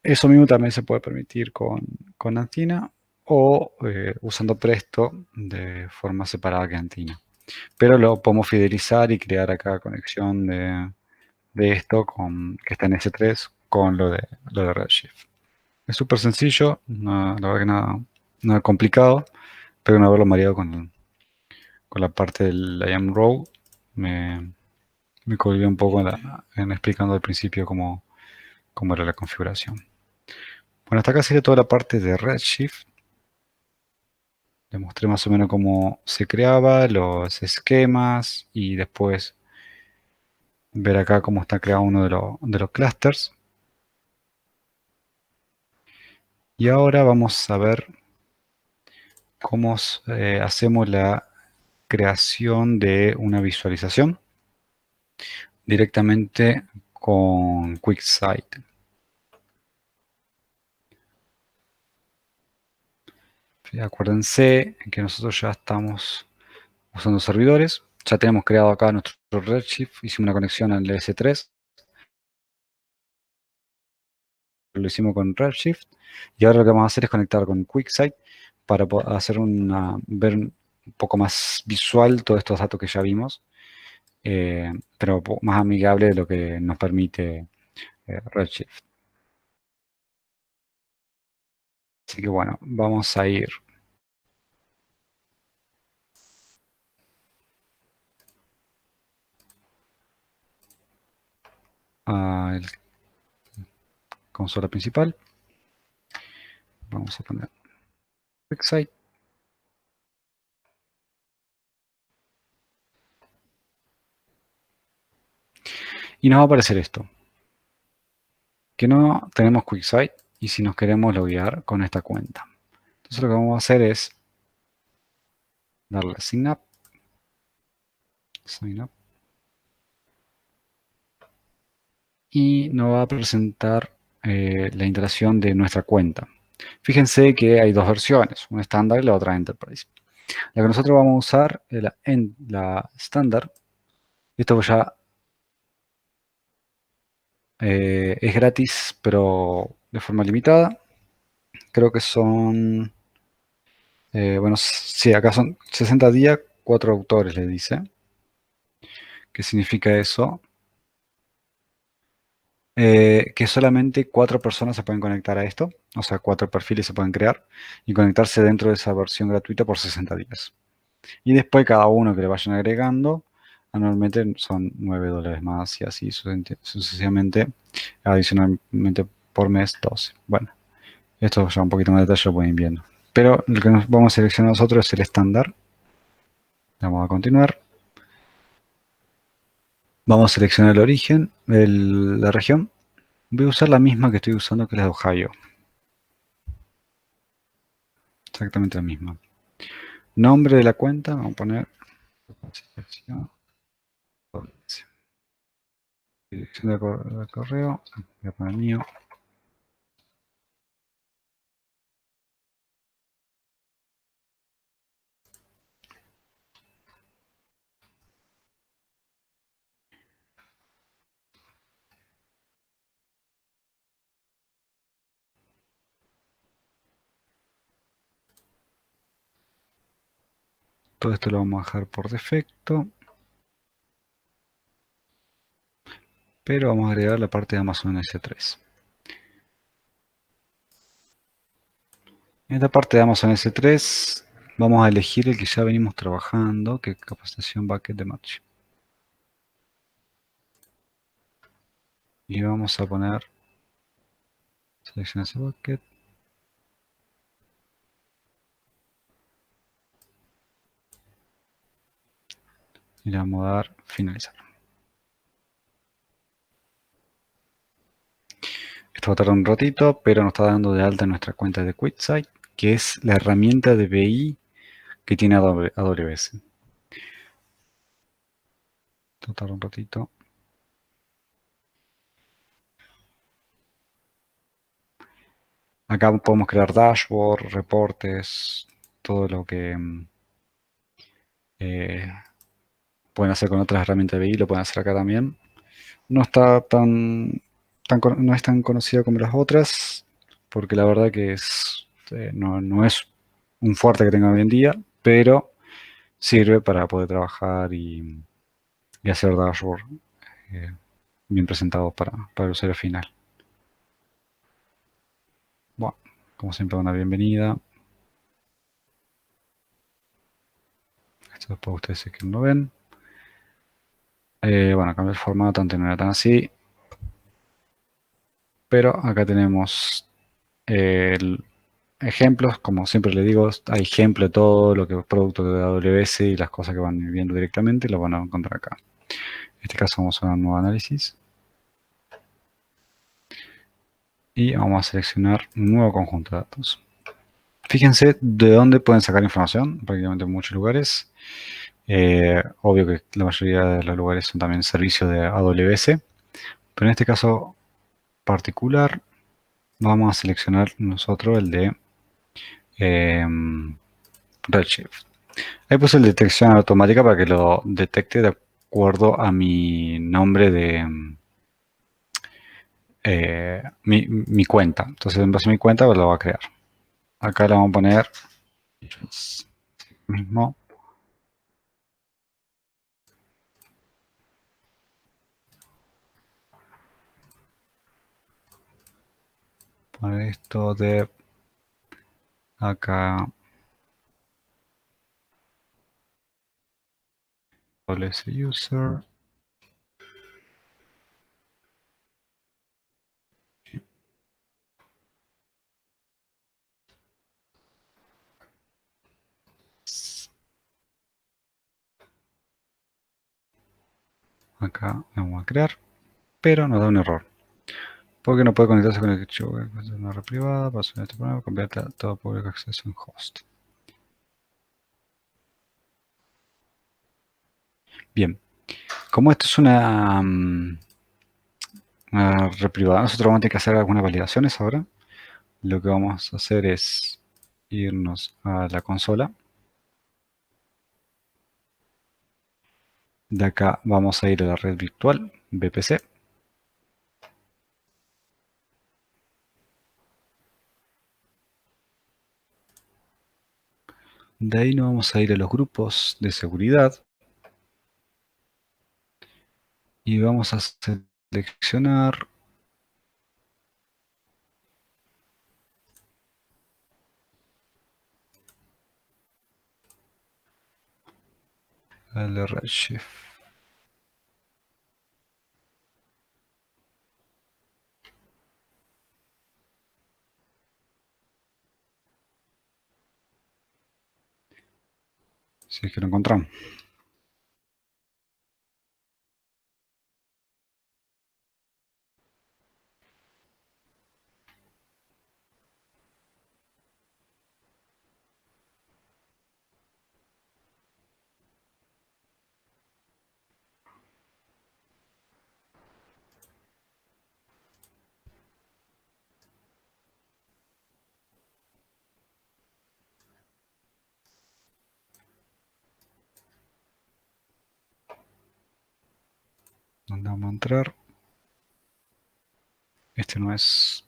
S2: Eso mismo también se puede permitir con Antina o usando Presto de forma separada que Antina. Pero lo podemos fidelizar y crear acá conexión de esto que está en S3 con lo de Redshift. Es súper sencillo, la verdad que nada complicado, pero no haberlo mareado con la parte del IAM row me colgué un poco en explicando al principio cómo era la configuración. Bueno, hasta acá sería toda la parte de Redshift. Les mostré más o menos cómo se creaba, los esquemas y después ver acá cómo está creado uno de los clusters. Y ahora vamos a ver cómo hacemos la creación de una visualización directamente con QuickSight. Acuérdense que nosotros ya estamos usando servidores. Ya tenemos creado acá nuestro Redshift. Hicimos una conexión al S3. Lo hicimos con Redshift. Y ahora lo que vamos a hacer es conectar con QuickSight para hacer ver un poco más visual todos estos datos que ya vimos. Pero más amigable de lo que nos permite Redshift. Así que bueno, vamos a ir a la consola principal. Vamos a poner QuickSight. Y nos va a aparecer esto. Que no tenemos QuickSight y si nos queremos loguear con esta cuenta. Entonces lo que vamos a hacer es darle Sign Up. Y nos va a presentar la instalación de nuestra cuenta. Fíjense que hay dos versiones, una estándar y la otra Enterprise. La que nosotros vamos a usar es la estándar. Esto ya es gratis, pero de forma limitada. Creo que son, bueno, sí, acá son 60 días, 4 autores, le dice. ¿Qué significa eso? Que solamente 4 personas se pueden conectar a esto, o sea, 4 perfiles se pueden crear y conectarse dentro de esa versión gratuita por 60 días. Y después cada uno que le vayan agregando, anualmente son $9 más y así sucesivamente, adicionalmente por mes 12. Bueno, esto ya un poquito más de detalle lo pueden ir viendo. Pero lo que nos vamos a seleccionar nosotros es el estándar. Vamos a continuar. Vamos a seleccionar el origen, la región. Voy a usar la misma que estoy usando, que es la de Ohio. Exactamente la misma. Nombre de la cuenta, vamos a poner dirección de correo, voy a poner mío. Todo esto lo vamos a dejar por defecto, pero vamos a agregar la parte de Amazon S3. En esta parte de Amazon S3 vamos a elegir el que ya venimos trabajando, que es capacitación bucket de Match. Y vamos a poner selecciona ese bucket. Y le vamos a dar finalizar. Esto va a tardar un ratito, pero nos está dando de alta nuestra cuenta de QuickSight, que es la herramienta de BI que tiene AWS. Esto tarda un ratito. Acá podemos crear dashboard, reportes, todo lo que eh, pueden hacer con otras herramientas de BI, lo pueden hacer acá también. No está no es tan conocida como las otras, porque la verdad que no es un fuerte que tenga hoy en día, pero sirve para poder trabajar y hacer dashboard eh, bien presentados para el usuario final. Bueno, como siempre, una bienvenida. Esto después ustedes si que no lo ven. Bueno, cambié el formato, antes no era tan así. Pero acá tenemos ejemplos, como siempre le digo, hay ejemplo de todo lo que es producto de AWS y las cosas que van viendo directamente, lo van a encontrar acá. En este caso vamos a un nuevo análisis. Y vamos a seleccionar un nuevo conjunto de datos. Fíjense de dónde pueden sacar información, prácticamente en muchos lugares. Obvio que la mayoría de los lugares son también servicios de AWS, pero en este caso particular vamos a seleccionar nosotros el de Redshift. Ahí puse la detección automática para que lo detecte de acuerdo a mi nombre de mi cuenta. Entonces en base a mi cuenta pues, lo va a crear. Acá le vamos a poner mismo. Poner esto de acá. AWS user. Acá lo vamos a crear, pero nos da un error. Porque no puede conectarse con el archivo web, una red privada, para subir este programa, convierte a todo público acceso en host. Bien, como esto es una red privada, nosotros vamos a tener que hacer algunas validaciones ahora. Lo que vamos a hacer es irnos a la consola. De acá vamos a ir a la red virtual, VPC. De ahí nos vamos a ir a los grupos de seguridad. Y vamos a seleccionar el Redshift. Si es que lo encontramos. ¿Dónde vamos a entrar? Este no es...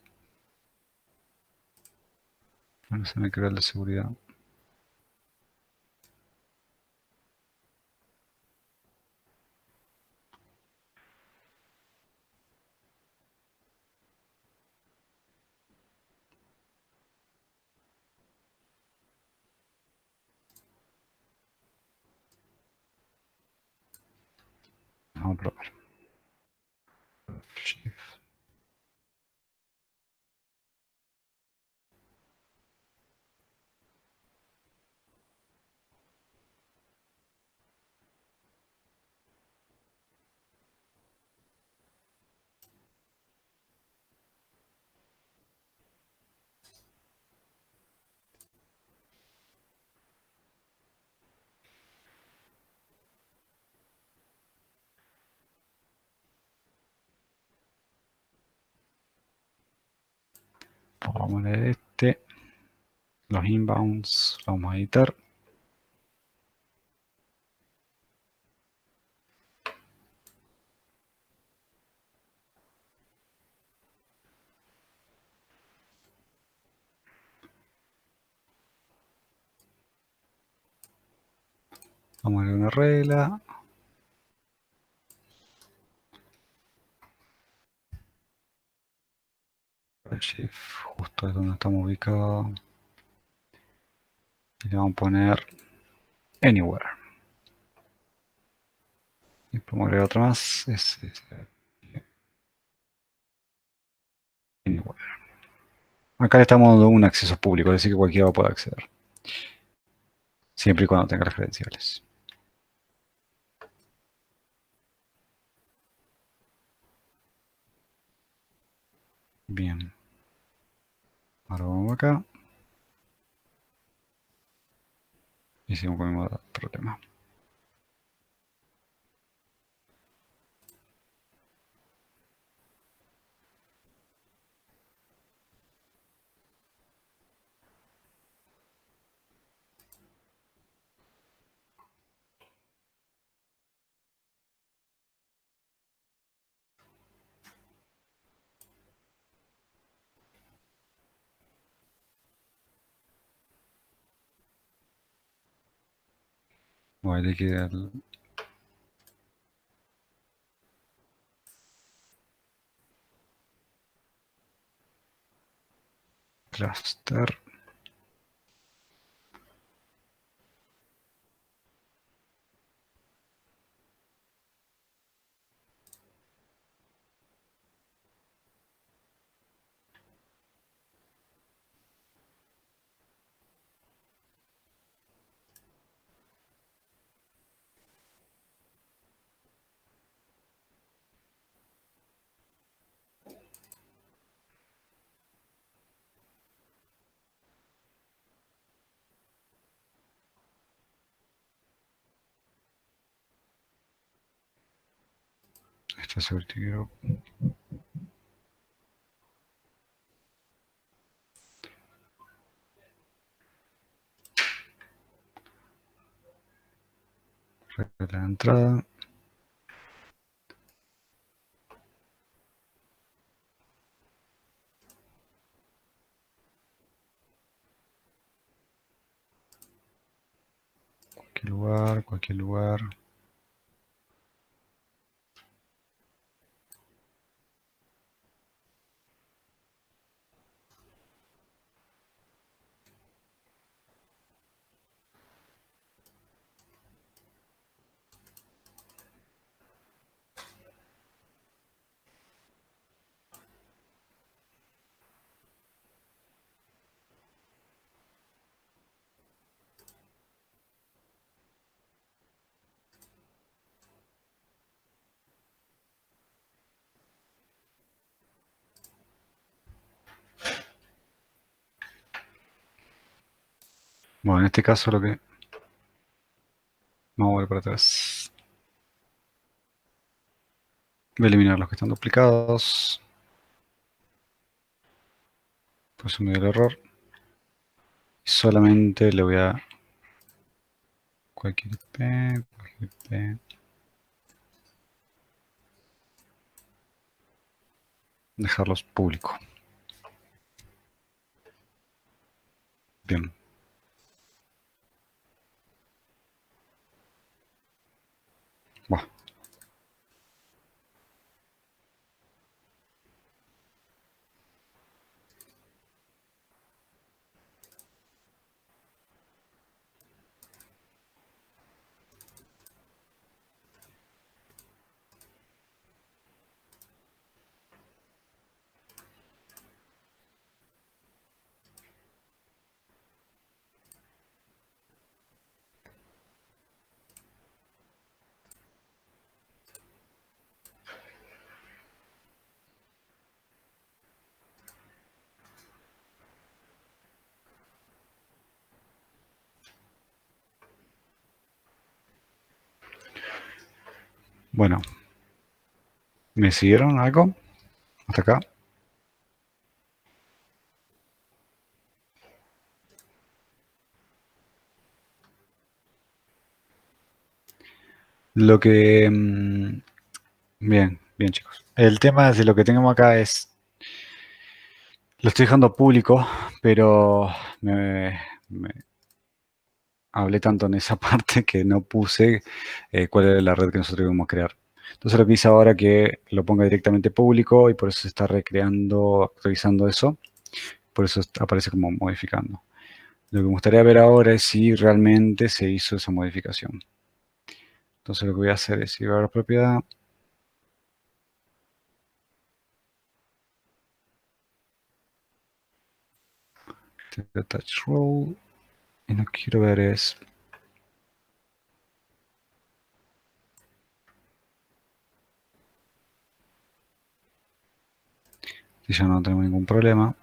S2: Bueno, se me crea la seguridad. Vamos a probar. Shift. Vamos a leer este. Los inbounds los vamos a editar. Vamos a leer una regla. Shift, justo es donde estamos ubicados. Y le vamos a poner anywhere. Y podemos agregar otra más. Anywhere. Acá le estamos dando un acceso público, es decir que cualquiera va a poder acceder. Siempre y cuando tenga las credenciales. Bien. Ahora vamos acá. Y seguimos con el mismo problema. Voy a liquidar el cluster. Este es el quiero. Regla de entrada. Cualquier lugar, cualquier lugar. Bueno, en este caso lo que... Vamos a volver para atrás. Voy a eliminar los que están duplicados. Pues me dio el error. Y solamente le voy a... Cualquier IP. dejarlos públicos. Bien. Bueno. Bueno, ¿me siguieron algo? ¿Hasta acá? Lo que... bien, bien chicos. El tema de lo que tenemos acá es... Lo estoy dejando público, pero me hablé tanto en esa parte que no puse cuál era la red que nosotros íbamos a crear. Entonces lo que hice ahora es que lo ponga directamente público y por eso se está recreando, actualizando eso. Por eso aparece como modificando. Lo que me gustaría ver ahora es si realmente se hizo esa modificación. Entonces lo que voy a hacer es ir a la propiedad. Attach role. Y lo que quiero ver es... si ya no tenemos ningún problema.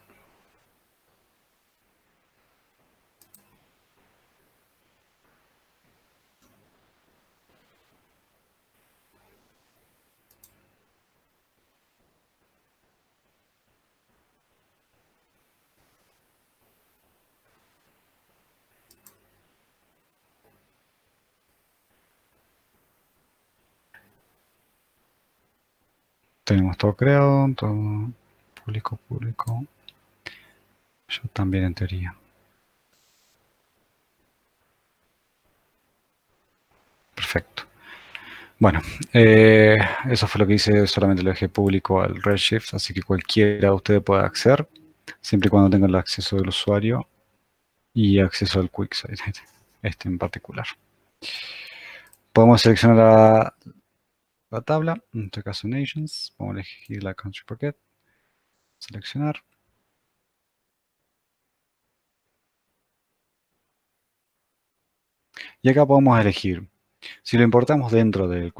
S2: Tenemos todo creado, todo público, público. Yo también en teoría. Perfecto. Bueno, eso fue lo que hice, solamente lo dejé público al Redshift, así que cualquiera de ustedes puede acceder, siempre y cuando tenga el acceso del usuario y acceso al QuickSight, este en particular. Podemos seleccionar la tabla, en este caso Nations, vamos a elegir la Country Packet, seleccionar. Y acá podemos elegir si lo importamos dentro de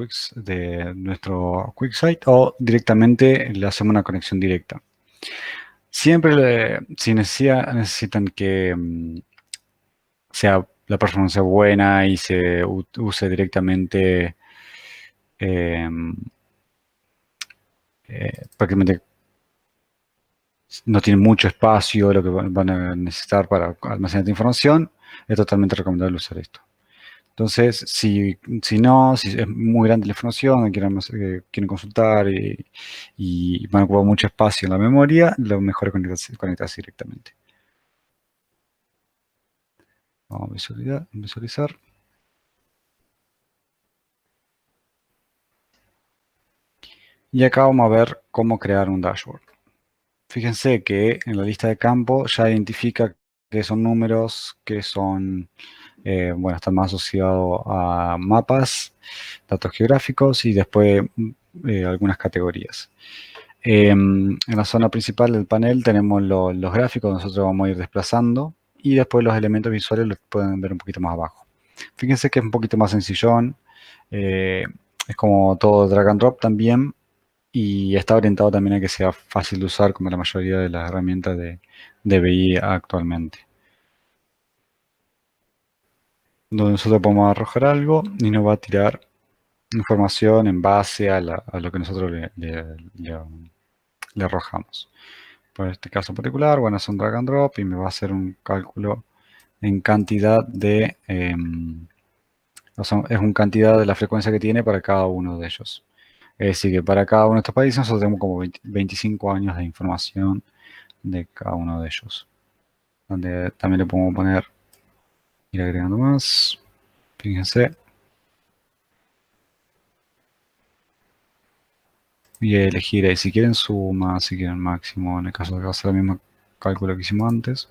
S2: nuestro QuickSight o directamente le hacemos una conexión directa. Siempre, si necesitan que la performance sea buena y se use directamente, eh, prácticamente no tiene mucho espacio lo que van a necesitar para almacenar información, es totalmente recomendable usar esto. Entonces, si no, si es muy grande la información, quieren consultar y van a ocupar mucho espacio en la memoria, lo mejor es conectarse directamente. Vamos a visualizar. Y acá vamos a ver cómo crear un dashboard. Fíjense que en la lista de campo ya identifica que son números que son, bueno, están más asociados a mapas, datos geográficos y después algunas categorías. En la zona principal del panel tenemos los gráficos, nosotros vamos a ir desplazando y después los elementos visuales los pueden ver un poquito más abajo. Fíjense que es un poquito más sencillón, es como todo drag and drop también y está orientado también a que sea fácil de usar como la mayoría de las herramientas de BI actualmente. Donde nosotros podemos arrojar algo y nos va a tirar información en base a lo que nosotros le arrojamos. Por este caso en particular, bueno, es un drag and drop y me va a hacer un cálculo en cantidad de, es una cantidad de la frecuencia que tiene para cada uno de ellos. Es decir, que para cada uno de estos países nosotros tenemos como 25 años de información de cada uno de ellos. Donde también le podemos poner, ir agregando más. Fíjense. Y elegir ahí si quieren suma, si quieren máximo. En el caso de que va a ser el mismo cálculo que hicimos antes.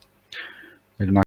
S2: El máximo